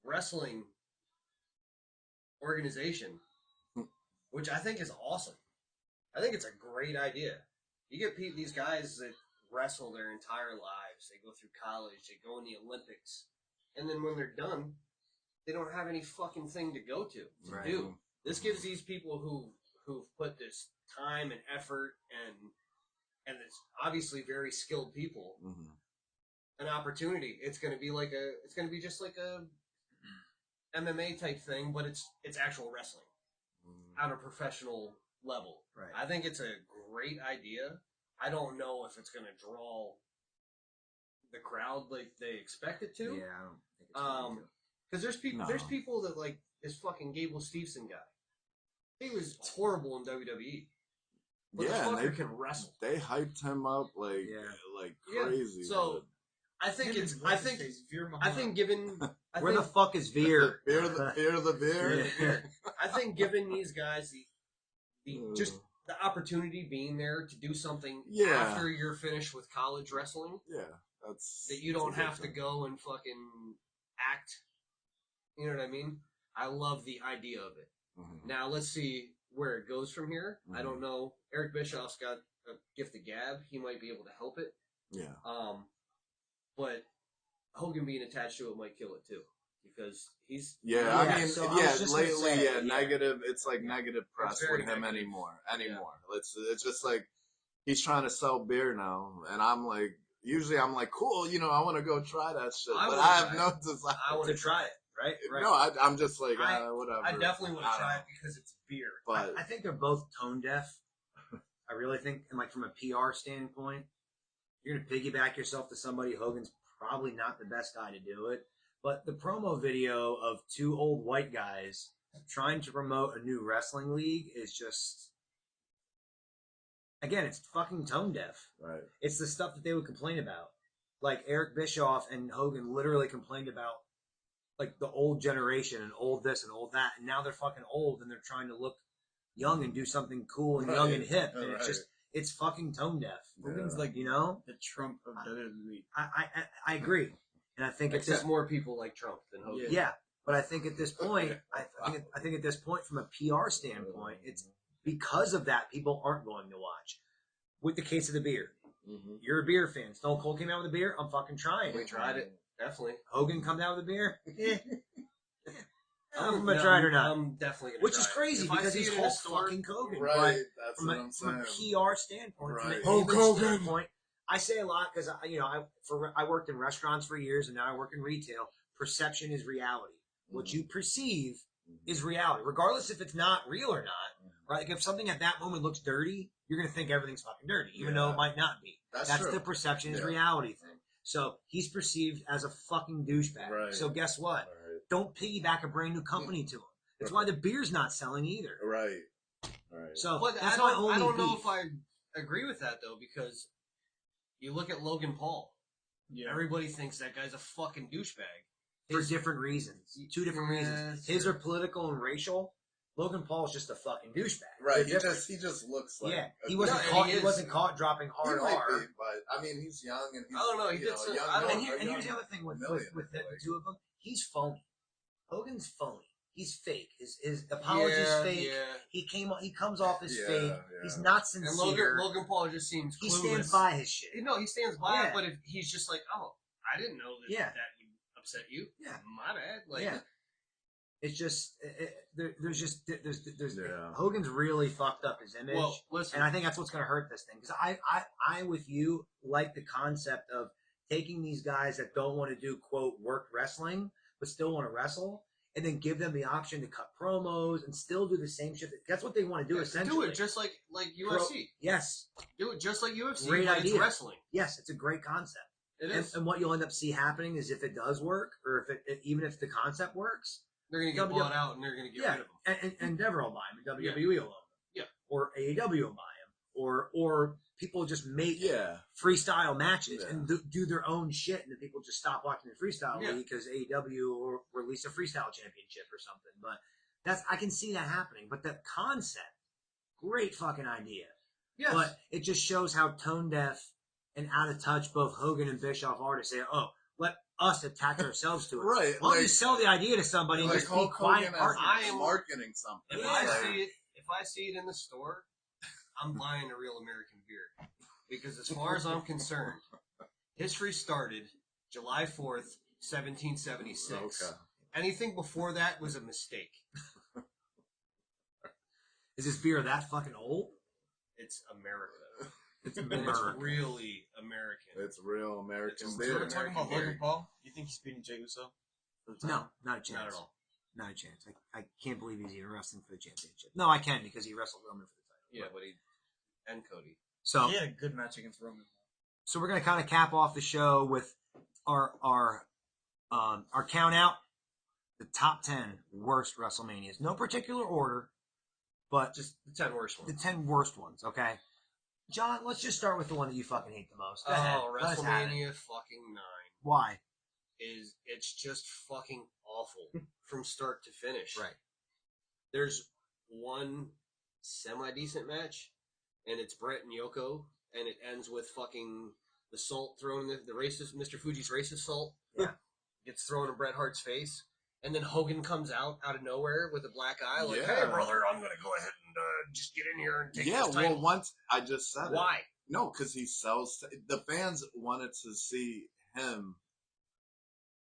wrestling organization, which I think is awesome. I think it's a great idea. You get these guys that wrestle their entire lives. They go through college. They go in the Olympics. And then when they're done, they don't have any fucking thing to go to do. This gives these people who've put this time and effort and and it's obviously very skilled people, an opportunity. It's going to be just like a MMA type thing, but it's actual wrestling on a professional level. Right. I think it's a great idea. I don't know if it's going to draw the crowd like they expect it to. Yeah, I don't think it's going to. Because there's people that like this fucking Gable Steveson guy. He was horrible in WWE. But the fucker can wrestle. They hyped him up like crazy. So I think Where the fuck is Veer? Veer the beer. I think giving these guys just the opportunity being there to do something after you're finished with college wrestling. Yeah, that you don't have to go and fucking act. You know what I mean? I love the idea of it. Now let's see where it goes from here. I don't know. Eric Bischoff's got a gift of gab. He might be able to help it. Yeah. But Hogan being attached to it might kill it too, because he's lately negative. It's like negative press with him anymore. It's just like he's trying to sell beer now, and I'm like, usually I'm like, cool, I want to go try that shit, but I have no desire. I want to try it. Right. No, I'm just like, whatever. I definitely want to try it because it's beer. But I think they're both tone deaf. I really think, and like from a PR standpoint, you're going to piggyback yourself to somebody. Hogan's probably not the best guy to do it. But the promo video of two old white guys trying to promote a new wrestling league is just, again, it's fucking tone deaf. Right. It's the stuff that they would complain about. Like Eric Bischoff and Hogan literally complained about like the old generation and old this and old that, and now they're fucking old and they're trying to look young and do something cool and young and hip, and it's fucking tone deaf. Hogan's like the Trump of WWE. I agree, and I think except more people like Trump than Hogan. Yeah, but I think at this point, I think at this point, from a PR standpoint, it's because of that people aren't going to watch. With the case of the beer, you're a beer fan. Stone Cold came out with a beer. I'm fucking trying. We tried it. Definitely. Hogan comes out with a beer? I'm going to try it or not. I'm definitely going to Which is crazy because he's Hulk fucking Hogan. Right, that's from a PR standpoint, from an Hulk image Hogan standpoint, I say a lot because I worked in restaurants for years and now I work in retail. Perception is reality. What you perceive is reality, regardless if it's not real or not. Right? Like if something at that moment looks dirty, you're going to think everything's fucking dirty, even though it might not be. That's the perception is reality thing. So he's perceived as a fucking douchebag. Right. So guess what? Right. Don't piggyback a brand new company to him. That's why the beer's not selling either. Right. So that's my only I don't know if I agree with that though, because you look at Logan Paul. Yeah. Everybody thinks that guy's a fucking douchebag. For different reasons. Two different reasons. His are political and racial. Logan Paul's just a fucking douchebag. Right. He just looks like he wasn't caught dropping hard R. But I mean, he's young and he's, I don't know. He did some. And here's the other thing with the two of them. He's phony. Hogan's phony. He's fake. His apology's fake. Yeah. He comes off as fake. Yeah. He's not sincere. And Logan Paul just seems clueless. He stands by his shit. No, he stands by it. But if he's just like, oh, I didn't know that that would upset you. Yeah, my bad. Like, it's just there's Hogan's really fucked up his image. Well, listen, and I think that's what's going to hurt this thing, because I with you like the concept of taking these guys that don't want to do quote work wrestling but still want to wrestle, and then give them the option to cut promos and still do the same shit. That's what they want to do essentially. Do it just like UFC. Yes. Do it just like UFC. Great idea. It's wrestling. Yes, it's a great concept. It is. And what you'll end up happening is if it does work, or if even if the concept works, they're going to get bought out and they're going to get rid of them. And Endeavor will buy them, and WWE will own them. Yeah. Or AEW will buy them. Or people just make freestyle matches and do their own shit, and then people just stop watching the freestyle league because AEW will release a freestyle championship or something. But I can see that happening. But the concept, great fucking idea. Yes. But it just shows how tone deaf and out of touch both Hogan and Bischoff are to say, oh, let us attach ourselves to it. Right. Why don't you sell the idea to somebody and just be quiet? I am marketing something. If I see it in the store, I'm buying a real American beer. Because as far as I'm concerned, history started July 4th, 1776. Okay. Anything before that was a mistake. Is this beer that fucking old? It's America. It's And it's American. really American. It's real American It's beer. We're talking about American Logan beer. Paul. You think he's beating Jey Uso? For the No, title? not a chance. Not at all. Not a chance. I can't believe he's even wrestling for the championship. No, I can because he wrestled Roman for the title. Yeah, but he and Cody. So He had a good match against Roman. So we're gonna kind of cap off the show with our count out, the top 10 worst WrestleManias. No particular order, but Just the 10 worst the ones. 10 worst ones. Okay, John, let's just start with the one that you fucking hate the most. Go ahead. Oh, Let us have it. WrestleMania fucking 9 Why? it's just fucking awful from start to finish. Right. There's one semi-decent match, and it's Brett and Yoko, and it ends with fucking the salt thrown in the racist, Mr. Fuji's racist salt. Yeah. Gets thrown in Bret Hart's face. And then Hogan comes out of nowhere with a black eye, like, Yeah. "Hey, brother, I'm gonna go ahead and just get in here and take Yeah, this well, title." once I just said it. Why? No, because he sells. The fans wanted to see him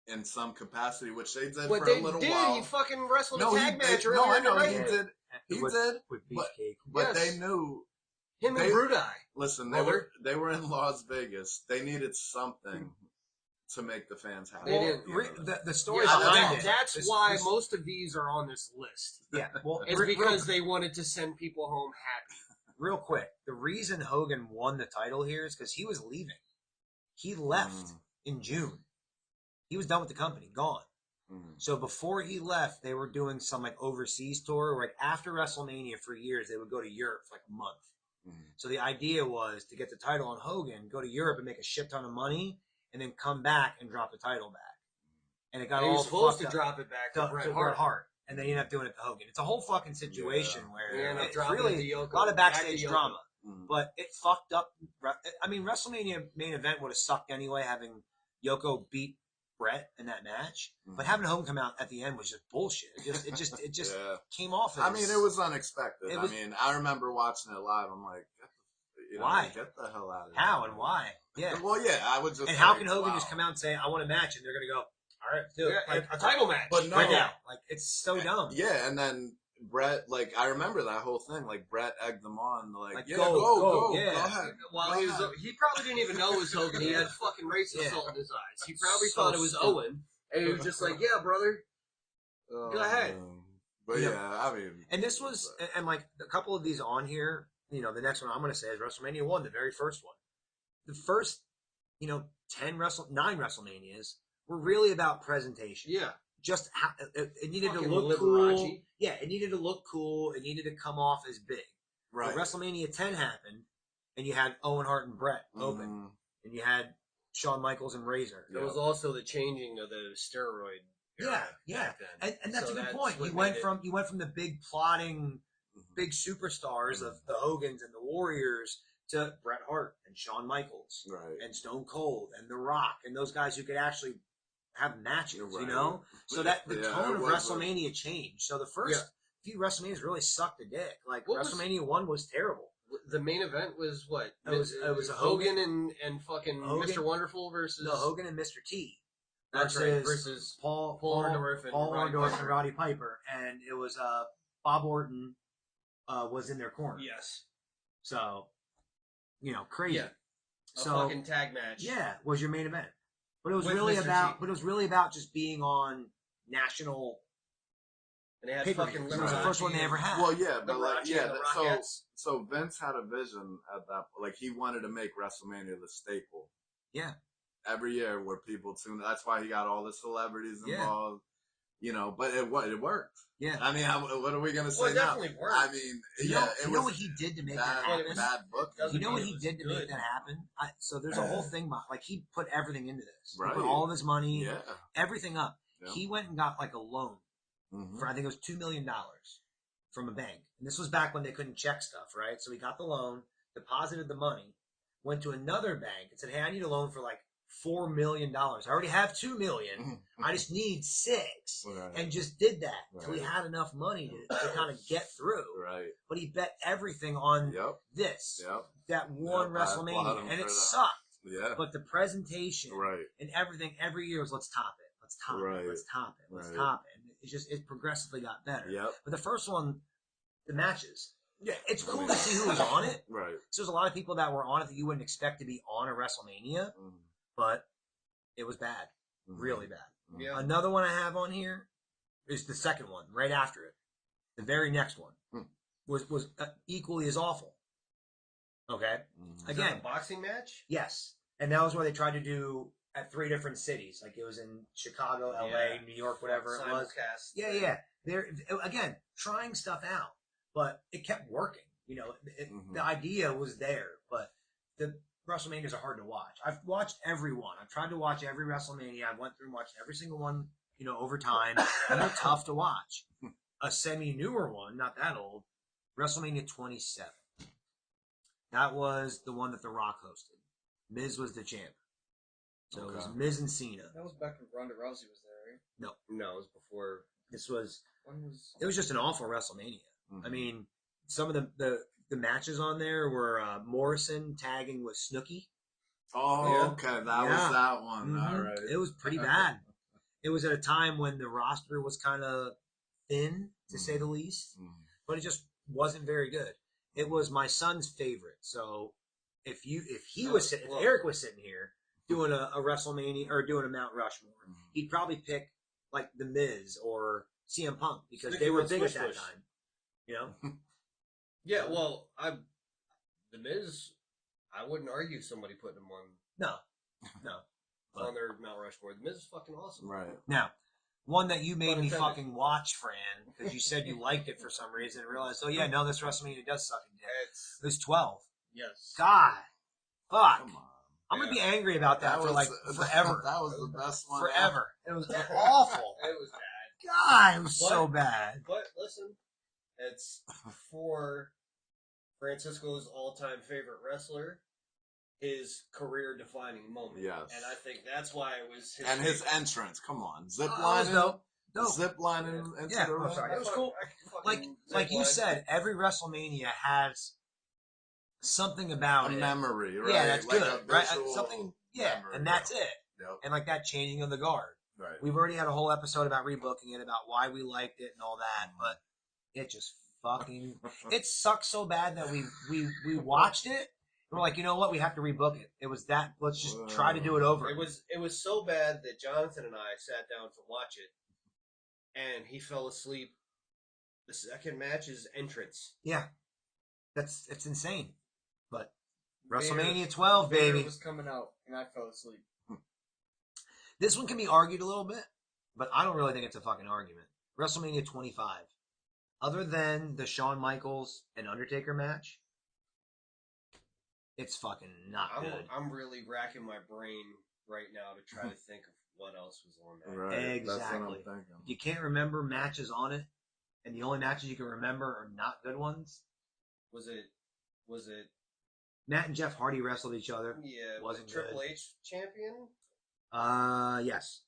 in some capacity, which they did But for they a little did. while. He fucking wrestled No, a he tag match did. earlier No, I in the know night. he did. He with, did. with but- Beefcake. But Yes. they knew. Him They- and Brudai. Listen, Brother. they were in Las Vegas. They needed something to make the fans happy. They didn't. you know? The story Yeah, behind it. that's this- why this- most of these are on this list. Yeah, well, It's because they wanted to send people home happy. real quick, the reason Hogan won the title here is because he was leaving. He left in June. He was done with the company, gone. So before he left, they were doing some like overseas tour. Like after WrestleMania for years, they would go to Europe for like a month. So the idea was to get the title on Hogan, go to Europe and make a shit ton of money, and then come back and drop the title back. And it got He all was supposed fucked to up drop it back to to Bret Bret Hart. Hart. And then he ended up doing it to Hogan. It's a whole fucking situation where He ended up it's dropping really it to Yoko. a lot of Back to backstage Yoko. drama. But it fucked up. I mean, WrestleMania main event would have sucked anyway, having Yoko beat Brett in that match. But having Hogan come out at the end was just bullshit. It just Yeah. came off as... I mean, it was unexpected. It was- I mean, I remember watching it live. I'm like, Why? Get the hell out of here. How and why? Yeah. Well, yeah, I would just. And how like, can Hogan wow. just come out and say, I want a match, and they're going to go, all right, do it. Yeah, Like, a title match. But no, right now. Like, it's so dumb. Yeah, and then Brett, like, I remember that whole thing. Like, Brett egged them on, like yeah, go, go, yeah. go ahead. While go he was, ahead. he probably didn't even know it was Hogan. He had fucking racist Yeah. salt in his eyes. He probably So thought it was stupid. Owen, and he was just like, "Yeah, brother." Go ahead. But Yeah. yeah, I mean, And this was, and like a couple of these on here, the next one I'm going to say is WrestleMania 1, the very first one. The first, 9 WrestleManias were really about presentation. Yeah. Just how it needed to Fucking look Liberace. cool. Yeah, it needed to look cool. It needed to come off as big. right. But WrestleMania 10 happened, and you had Owen Hart and Brett open, and you had Shawn Michaels and Razor. There was also the changing of the steroid. Era Yeah. back then. And that's So a good that's point. what You went made it- from the big plotting, big superstars of the Hogans and the Warriors to Bret Hart and Shawn Michaels Right. and Stone Cold and The Rock and those guys who could actually have matches, Right. So that the Yeah, tone it of was WrestleMania changed. So the first few Wrestlemanias really sucked a dick. Like What was- WrestleMania 1 was terrible. The main event was what? It was a Hogan and fucking Hogan- Mr. Wonderful versus No, Hogan and Mr. T. That's right, versus Paul Paul Orndorff and Roddy Orndorff Piper. and Roddy Piper, and it was Bob Orton was in their corner. Yes. So, crazy. Yeah. A So fucking tag match. was your main event, but it was With really Mr. about, T. but it was really about just being on national. And they had Pay-per-view. fucking It was the Liberace first one they ever had. Well, yeah, The but like, Rocky yeah. and the So, Rockettes. so Vince had a vision at that. Like, he wanted to make WrestleMania the staple. Yeah. Every year, where people tune. That's why he got all the celebrities Yeah. involved. But it worked. Yeah. I mean, what are we gonna say Well, it now? definitely worked. I mean, You yeah, know, it you was know what he did to make that bad, happen? bad book. Doesn't You know mean what it he was did to make good. that happen? So there's a whole thing about, like, he put everything into this. He Right. put all of his money, Yeah. everything up. Yeah. He went and got like a loan for, I think it was $2 million from a bank. And this was back when they couldn't check stuff, right? So he got the loan, deposited the money, went to another bank and said, hey, I need a loan for like $4 million. I already have $2 million. I just need 6. Right. And just did that until he Right. had enough money to kind of get through. Right. But he bet everything on Yep. this, Yep. that one Yep, I applaud WrestleMania. him And for it that. sucked. Yeah. But the presentation Right. and everything every year was, let's top it. Let's top Right. it. Let's top it. Let's Right. top it. And it progressively got better. Yep. But the first one, the matches Yeah, it's cool to see who was on it. Right. So there's a lot of people that were on it that you wouldn't expect to be on a WrestleMania, but it was bad. Really bad. Yeah. Another one I have on here is the second one, right after it. The very next one was equally as awful. Okay? Is that a boxing match? Yes. And that was where they tried to do at 3 different cities. Like it was in Chicago, LA, New York, whatever it was. Yeah. They're, again, trying stuff out. But it kept working. You know, the idea was there. But the WrestleManias are hard to watch. I've watched every one. I've tried to watch every WrestleMania. I went through and watched every single one, you know, over time. And they're tough to watch. A semi-newer one, not that old, WrestleMania 27. That was the one that The Rock hosted. Miz was the champ. So it was Miz and Cena. That was back when Ronda Rousey was there, right? No, it was before. It was just an awful WrestleMania. I mean, some of the matches on there were Morrison tagging with Snooki. Oh, okay. That was that one. All right. It was pretty bad. It was at a time when the roster was kind of thin, to say the least. But it just wasn't very good. It was my son's favorite. So if Eric was sitting here doing a WrestleMania or doing a Mount Rushmore, he'd probably pick like The Miz or CM Punk because they were big at that time. You know? Yeah, well, The Miz, I wouldn't argue somebody putting him on. No. On their Mount Rushmore. The Miz is fucking awesome. Right. Now, one that you made me fucking watch, Fran, because you said you liked it for some reason and realized, oh yeah, no, this WrestleMania does suck in dick. It was 12. Yes. God. Fuck. Come on. I'm going to be angry about that for like forever. That was the best one. Forever. It was awful. It was bad. God, it was so bad. But listen, it's for Francisco's all-time favorite wrestler, his career-defining moment. Yes. And I think that's why it was his And his favorite. entrance. Come on. Zip That was lining. dope. Zip lining into Yeah, the ring. sorry. It was cool. Fucking Like you said, every WrestleMania has something about a it. memory, right? Yeah, that's like good, right? visual Something, memory, and that's it. Yep. And like that changing of the guard. Right. We've already had a whole episode about rebooking it, about why we liked it and all that, but it just fucking it sucks so bad that we watched it. We're like, you know what? We have to rebook it. It was that. Let's just try to do it over. It was so bad that Jonathan and I sat down to watch it, and he fell asleep. The second match's entrance. Yeah, it's insane. But WrestleMania 12, baby. Vader was coming out, and I fell asleep. This one can be argued a little bit, but I don't really think it's a fucking argument. WrestleMania 25. Other than the Shawn Michaels and Undertaker match, it's fucking not good. I'm really racking my brain right now to try to think of what else was on there. Right. Exactly. That's what I'm thinking. You can't remember matches on it, and the only matches you can remember are not good ones. Was it? Matt and Jeff Hardy wrestled each other. Yeah. Wasn't was Triple good. H champion? Yes.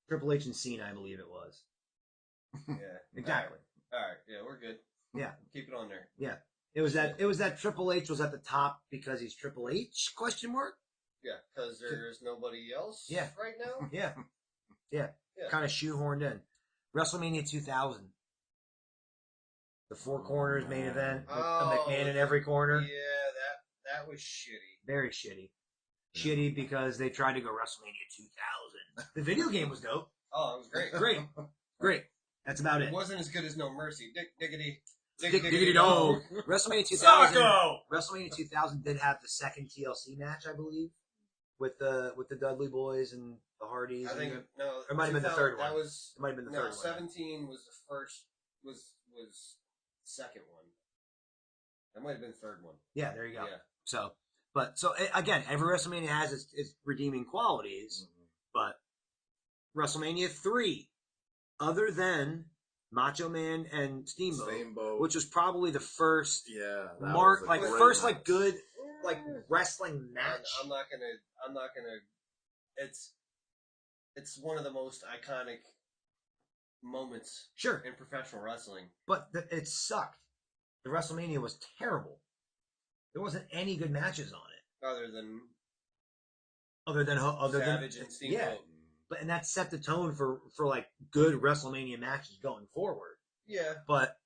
Triple H and Cena, I believe it was. Yeah. Exactly. All right. Yeah, we're good. Yeah. Keep it on there. Yeah. It was that Triple H was at the top because he's Triple H? Question mark? Yeah, because there's nobody else right now? Yeah. Kind of shoehorned in. WrestleMania 2000. The Four Corners main event. With a McMahon in every corner. Yeah, that was shitty. Very shitty. Shitty because they tried to go WrestleMania 2000. The video game was dope. Oh, it was great. Great. That's about it. It wasn't as good as No Mercy. Diggity dog. WrestleMania 2000. WrestleMania 2000 did have the second TLC match, I believe, with the Dudley Boys and the Hardys. I think no. It might have been the third one. That was. It might have been the third one. 17 was the first. Was second one. That might have been the third one. Yeah, there you go. Yeah. So again, every WrestleMania has its redeeming qualities, but WrestleMania 3, other than Macho Man and Steamboat, which was probably the first good wrestling match. I'm not gonna. It's one of the most iconic moments, in professional wrestling. But it sucked. The WrestleMania was terrible. There wasn't any good matches on it, other than Savage and Steamboat. Yeah. But and that set the tone for like good WrestleMania matches going forward. Yeah. But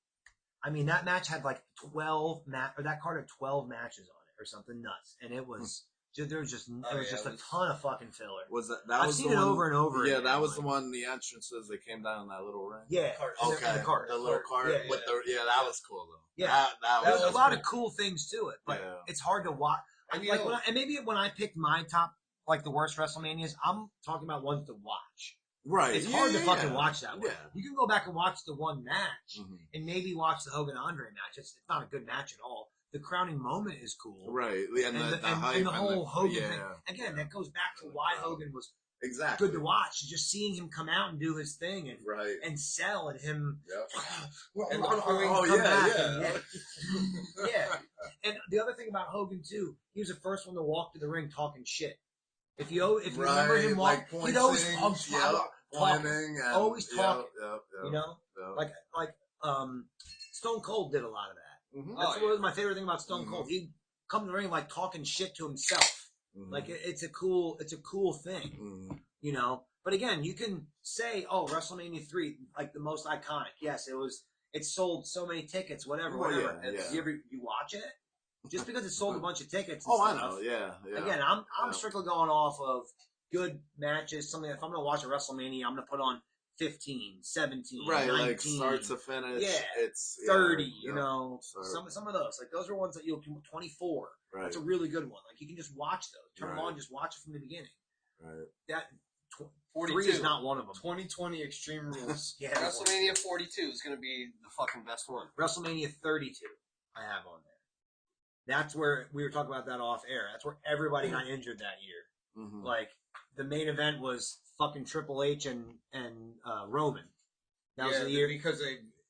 I mean, that match had like 12 or that card had 12 matches on it or something nuts, and it was there was just a ton of fucking filler. Was that I've was seen the it one, over and over. Yeah, again, that was the one. The entrances they came down in that little ring. Yeah, Okay, the cart. the little cart Yeah, with the that was cool though. Yeah, that there's was a lot cool. of cool things to it, but Yeah. it's hard to watch. And, Like and maybe when I picked my top, like the worst WrestleManias, I'm talking about ones to watch. Right. It's hard to fucking watch that one. Yeah. You can go back and watch the one match and maybe watch the Hogan Andre match. It's not a good match at all. The crowning moment is cool. Right. And the whole Hogan thing. Again, that goes back to why Hogan was exactly good to watch. Just seeing him come out and do his thing and sell and him and come back. Yeah. And the other thing about Hogan too, he was the first one to walk to the ring talking shit. If you remember him walk, he'd always always talking. You know, like Stone Cold did a lot of that. That's what was my favorite thing about Stone Cold. He'd come to the ring like talking shit to himself. Like it's a cool thing. You know. But again, you can say, "Oh, WrestleMania 3, like the most iconic." Yes, it sold so many tickets, whatever. You watch it? Just because it sold a bunch of tickets. And I stuff, know. Yeah. Again, I'm strictly going off of good matches. Something. If I'm going to watch a WrestleMania, I'm going to put on 15, 17, right, 19, like start to finish. Yeah, it's 30. You know, so. some of those. Like those are ones that you'll 24. Right. That's a really good one. Like you can just watch those. Turn them on, just watch it from the beginning. Right. That 42 3 is not one of them. 2020 Extreme Rules. Yeah, WrestleMania 42 is going to be the fucking best one. WrestleMania 32, I have on there. That's where we were talking about that off air. That's where everybody got injured that year. Like the main event was fucking Triple H and Roman. That was the year because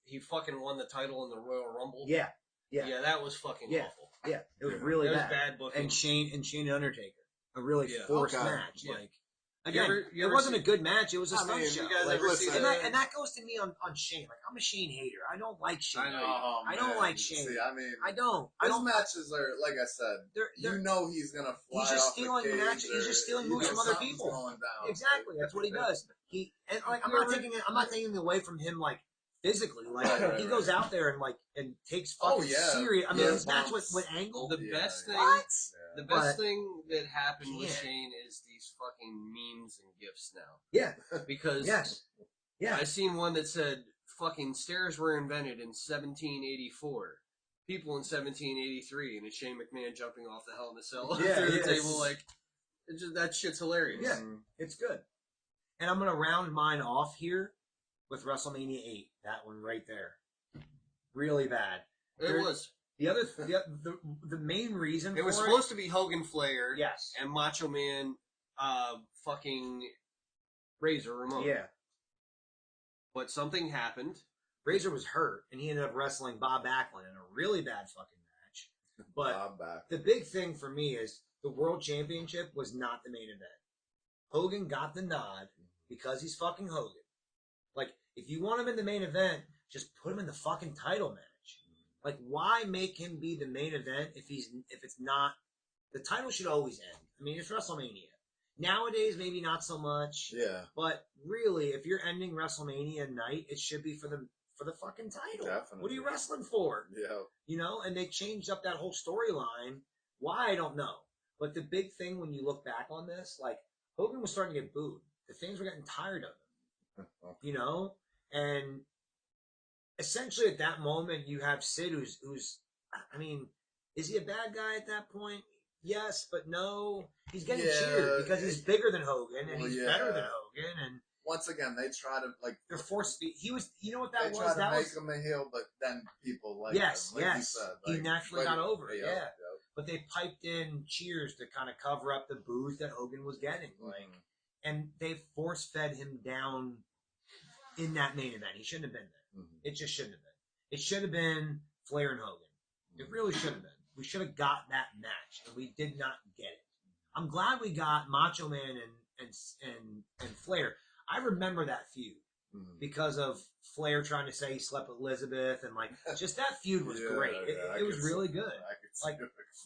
he fucking won the title in the Royal Rumble. Yeah, that was fucking awful. Yeah, it was really bad. It was bad booking. And Shane and Undertaker, a really forced match. Yeah. Like again, you it wasn't a good match. It was a stunt show. You guys ever see and that goes to me on Shane. Like I'm a Shane hater. I don't like Shane. I don't like Shane. See, I mean, I don't. His matches are like I said. He's gonna fly. He's just stealing matches. He's just stealing moves from other people. Going down. Exactly. That's what he does. I'm not taking away from him like physically. Like he goes out there and takes fucking serious. I mean, his match with Angle. The best thing. What? The best thing that happened with Shane is these fucking memes and gifs now. Yeah. Because I seen one that said fucking stairs were invented in 1784. People in 1783, and it's Shane McMahon jumping off the Hell in a Cell through the table. Like, that shit's hilarious. Yeah, it's good. And I'm gonna round mine off here with WrestleMania 8. That one right there, really bad. It was. The main reason it was supposed to be Hogan Flair, yes, and Macho Man, fucking Razor Ramon. Yeah, but something happened. Razor was hurt, and he ended up wrestling Bob Backlund in a really bad fucking match. But the big thing for me is the World Championship was not the main event. Hogan got the nod because he's fucking Hogan. Like, if you want him in the main event, just put him in the fucking title match. Like, why make him be the main event if it's not? The title should always end. I mean, it's WrestleMania. Nowadays, maybe not so much. Yeah. But really, if you're ending WrestleMania night, it should be for the fucking title. Definitely. What are you wrestling for? Yeah. You know, and they changed up that whole storyline. Why, I don't know. But the big thing when you look back on this, like, Hogan was starting to get booed. The fans were getting tired of him. You know? And essentially at that moment, you have Sid who's, I mean, is he a bad guy at that point? Yes, but no. He's getting cheered because he's bigger than Hogan and he's better than Hogan. And once again, they try to they're forced. He was. You know what that was? They try that to was, make him a heel, but then people like yes, him. Like you said, he naturally got over it. Yeah. But they piped in cheers to kind of cover up the boos that Hogan was getting. Like, and they force fed him down in that main event. He shouldn't have been there. It just shouldn't have been. It should have been Flair and Hogan. It really should have been. We should have got that match, and we did not get it. I'm glad we got Macho Man and Flair. I remember that feud because of Flair trying to say he slept with Elizabeth, and like just that feud was great. It was really good. Like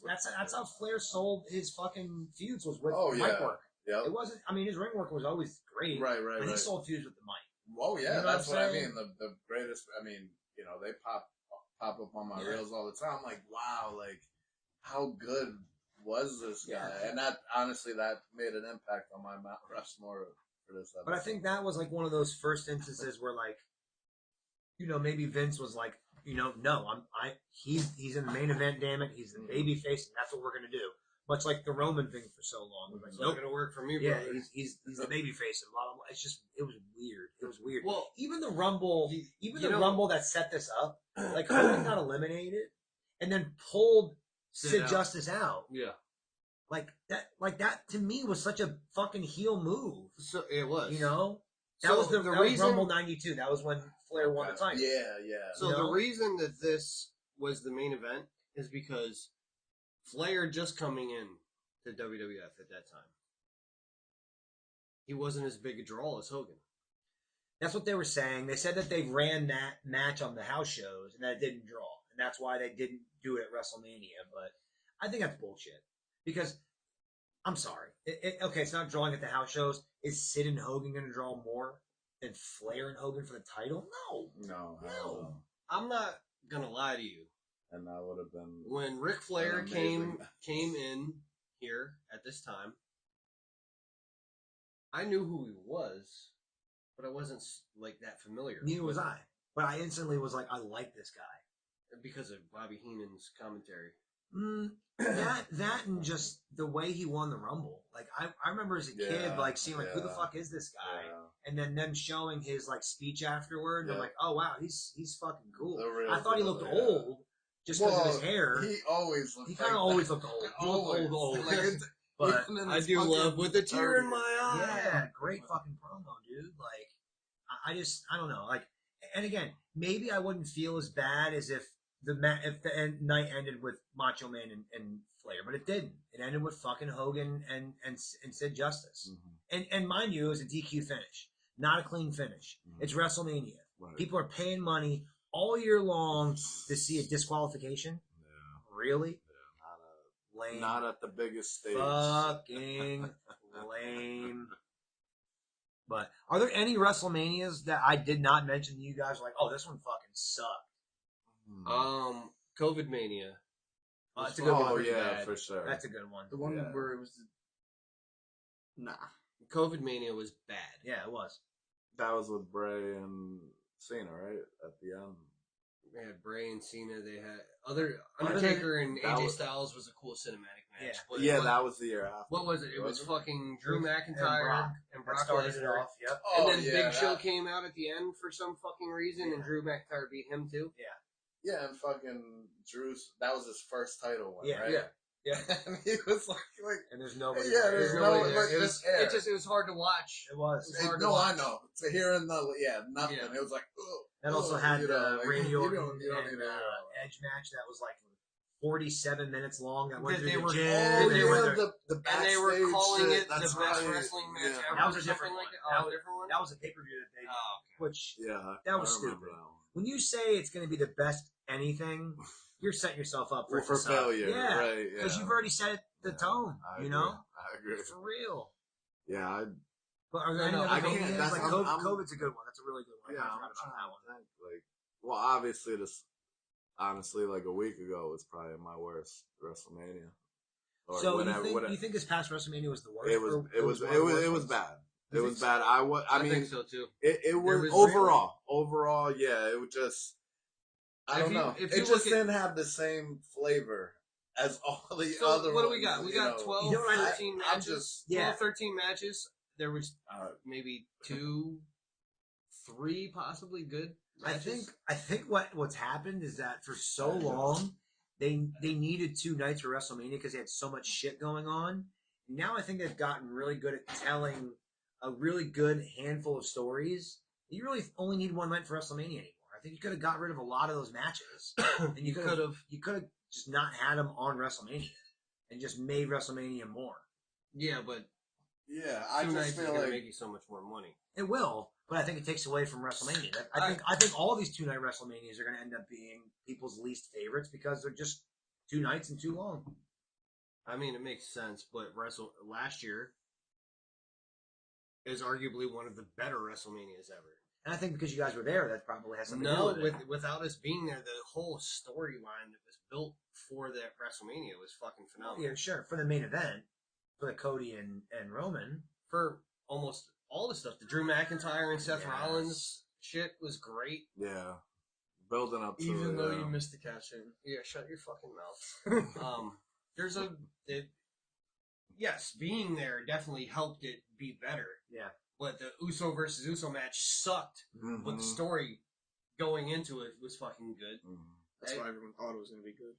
that's how Flair sold his fucking feuds was with mic work. It wasn't. I mean, his ring work was always great. Right. But he sold feuds with the mic. Oh yeah, you know that's what I mean. The greatest. I mean, you know, they popped pop up on my Yeah. reels all the time. I'm like, wow, like how good was this guy? Yeah. And that honestly, that made an impact on my Mount Rushmore for this episode. But I think that was like one of those first instances where, like, maybe Vince was like, no, he's in the main event, damn it, he's the baby face, and that's what we're gonna do. Much like the Roman thing for so long. Like, It's not gonna work for me, yeah, brother. he's the baby face, and blah blah blah. It was weird. It was weird. Well, even the Rumble, the Rumble that set this up, like Hogan got eliminated, and then pulled Sid Justice out. Yeah. Like that to me was such a fucking heel move. So it was. That was the reason Rumble '92. That was when Flair won the title. Yeah. So the reason that this was the main event is because Flair just coming in to WWF at that time. He wasn't as big a draw as Hogan. That's what they were saying. They said that they ran that match on the house shows and that it didn't draw, and that's why they didn't do it at WrestleMania. But I think that's bullshit. Because, I'm sorry. Okay, it's not drawing at the house shows. Is Sid and Hogan going to draw more than Flair and Hogan for the title? No. I'm not gonna lie to you. And that would have been When Ric Flair amazing. came in here at this time, I knew who he was, but I wasn't like that familiar. Neither was I. But I instantly was like, I like this guy. Because of Bobby Heenan's commentary. That and just the way he won the Rumble. Like I remember as a kid, like seeing like who the fuck is this guy, and then showing his like speech afterward. And I'm like, oh wow, he's fucking cool. I thought he looked old just because of his hair. He always looked. He kind of always looked old. He looked old. Like, but I do love with a tear in my eye. Yeah, great fucking promo, dude. Like I don't know. Like, and again, maybe I wouldn't feel as bad as if the night ended with Macho Man and Flair, but it didn't. It ended with fucking Hogan and Sid Justice. And mind you, it was a DQ finish, not a clean finish. It's WrestleMania. Right. People are paying money all year long to see a disqualification. Yeah. Really? Yeah. Lame. Not at the biggest stage. Fucking lame. But are there any WrestleManias that I did not mention to you guys? Like, oh, this one fucking sucked. COVID Mania. It's a good one. Oh yeah, bad. for sure. That's a good one. The one where it was. Nah. COVID Mania was bad. Yeah, it was. That was with Bray and Cena, right? At the end. They had Bray and Cena. They had Undertaker and AJ Styles was a cool cinematic match. Yeah. But that was the year after. What was it? It was fucking Drew McIntyre and Brock started it Lesnar. off. Yep. And then Big Show came out at the end for some fucking reason, and Drew McIntyre beat him too. Yeah, and fucking Drew's. That was his first title one, Yeah, right? Yeah. And he was like, And there's nobody. Yeah, there. there's nobody no, there. like, It was, just air. it was hard to watch. It was. It's hard to No, watch. I know. So hearing nothing. Yeah. It was like, ugh. That also had the Randy you Orton don't need and to Edge match that was like 47 minutes long. That went That through they the were- gym. Oh, they yeah, were- the And they were backstage calling shit, it the that's best right. wrestling match Yeah. ever. That was a or something different like one. that. Oh, a different one? That was a pay-per-view that they Oh, which Yeah, that was I remember stupid. that one. When you say it's going to be the best anything, you're setting yourself up for, Well, for it to suck. failure, Yeah, right? because Yeah. you've already set the tone. I You agree. know, I agree. for real. Yeah, But are there No, any I other can't- Manias? that's- Like I'm- COVID's a good one. That's a really good one. Yeah, I I'm forgot about trying that one. to think. Like, well, obviously, this honestly, like a week ago, was probably my worst WrestleMania. Or So whatever. you think this past WrestleMania was the worst? It was. or It was. one of the worst It was ones? bad. You It think was so? bad. I mean, think so too. it was was overall. Yeah, it was just. I If don't you- know. if It you just look at- didn't have the same flavor as all the So other. what do we ones, got? We you got know. 12, You know what, 13 I'm matches. just- 12, 13 matches. There was Uh, maybe 2, 3 possibly good matches. I think what's happened is that for so long they needed 2 nights for WrestleMania because they had so much shit going on. Now I think they've gotten really good at telling a really good handful of stories. You really only need 1 night for WrestleMania anymore. I think you could have got rid of a lot of those matches, and you could have just not had them on WrestleMania and just made WrestleMania more. Yeah, but yeah, I 2 just nights is feel going to like make you so much more money. It will, but I think it takes away from WrestleMania. I think all these 2 night WrestleManias are going to end up being people's least favorites because they're just 2 nights and too long. I mean, it makes sense, but last year is arguably one of the better WrestleManias ever. And I think because you guys were there, that probably has something to do No, with it. without us being there, the whole storyline that was built for that WrestleMania was fucking phenomenal. Yeah, sure. For the main event, for the Cody and Roman. For almost all the stuff, the Drew McIntyre and Seth Yes. Rollins shit was great. Yeah. Building up to Even it, though yeah. you missed the cash in. Yeah, shut your fucking mouth. Yes, being there definitely helped it be better. Yeah. But the Uso versus Uso match sucked. Mhm. But the story going into it was fucking good. Mhm. That's why everyone thought it was going to be good.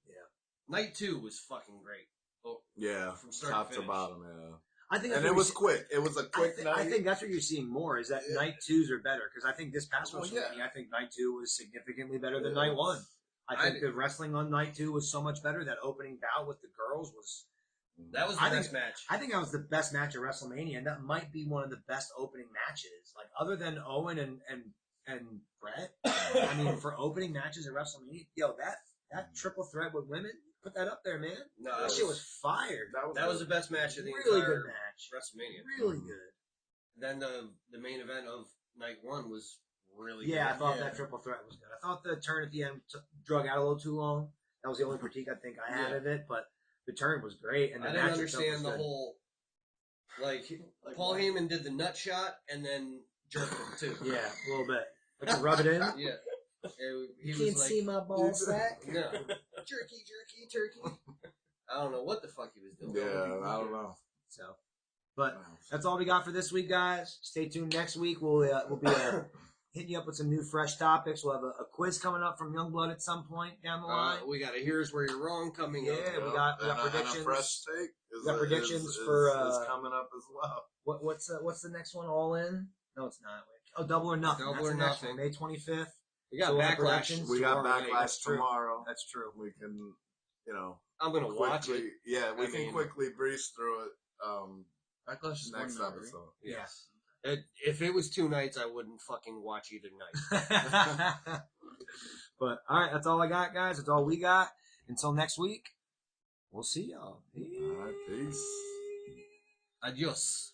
Night 2 was fucking great. Oh, Yeah, from start top to to finish. bottom, yeah. I think that's And it what was we see- quick. It was a quick night. I think that's what you're seeing more is that Yeah. night 2s are better because I think this past Well, WrestleMania, yeah. I think night 2 was significantly better than Yeah. night 1. I think I- the wrestling on night 2 was so much better. That opening bout with the girls was. That was the I think- best match. I think that was the best match at WrestleMania, and that might be one of the best opening matches. Like other than Owen and Brett. I mean, for opening matches at WrestleMania, that triple threat with women, put that up there, man. No, That shit was fire. That was the best match of the really entire good match. WrestleMania. Really good. Then the main event of night 1 was really Yeah, I good. thought that triple threat was good. I thought the turn at the end drug out a little too long. That was the only critique I think I had Yeah. of it, but the turn was great. And the I didn't match itself understand was the good. whole Paul what? Heyman did the nut shot and then jerked him too. Yeah, a little bit. Like to rub it in. Yeah. He You was can't like, see my ball sack. no, jerky, turkey. I don't know what the fuck he was doing. Yeah, I don't know. So, but that's all we got for this week, guys. Stay tuned next week. We'll be hitting you up with some new, fresh topics. We'll have a quiz coming up from Youngblood at some point down the line. We got a Here's Where You're Wrong coming up. Yeah, we got predictions. And a fresh take We got predictions for, is coming up as well. What's the next one? All in? No, it's not. Oh, Double or Nothing. Double That's or the next Nothing. one, May 25th. We got So we'll have Backlash. predictions. We got tomorrow night. Backlash That's true. tomorrow. That's true. We can, I'm going to watch it. Yeah, we I can mean- quickly breeze through it. Backlash is Next one night, episode. Yes. If it was 2 nights, I wouldn't fucking watch either night. But all right, that's all I got, guys. That's all we got. Until next week, we'll see y'all. All right, peace. Adios.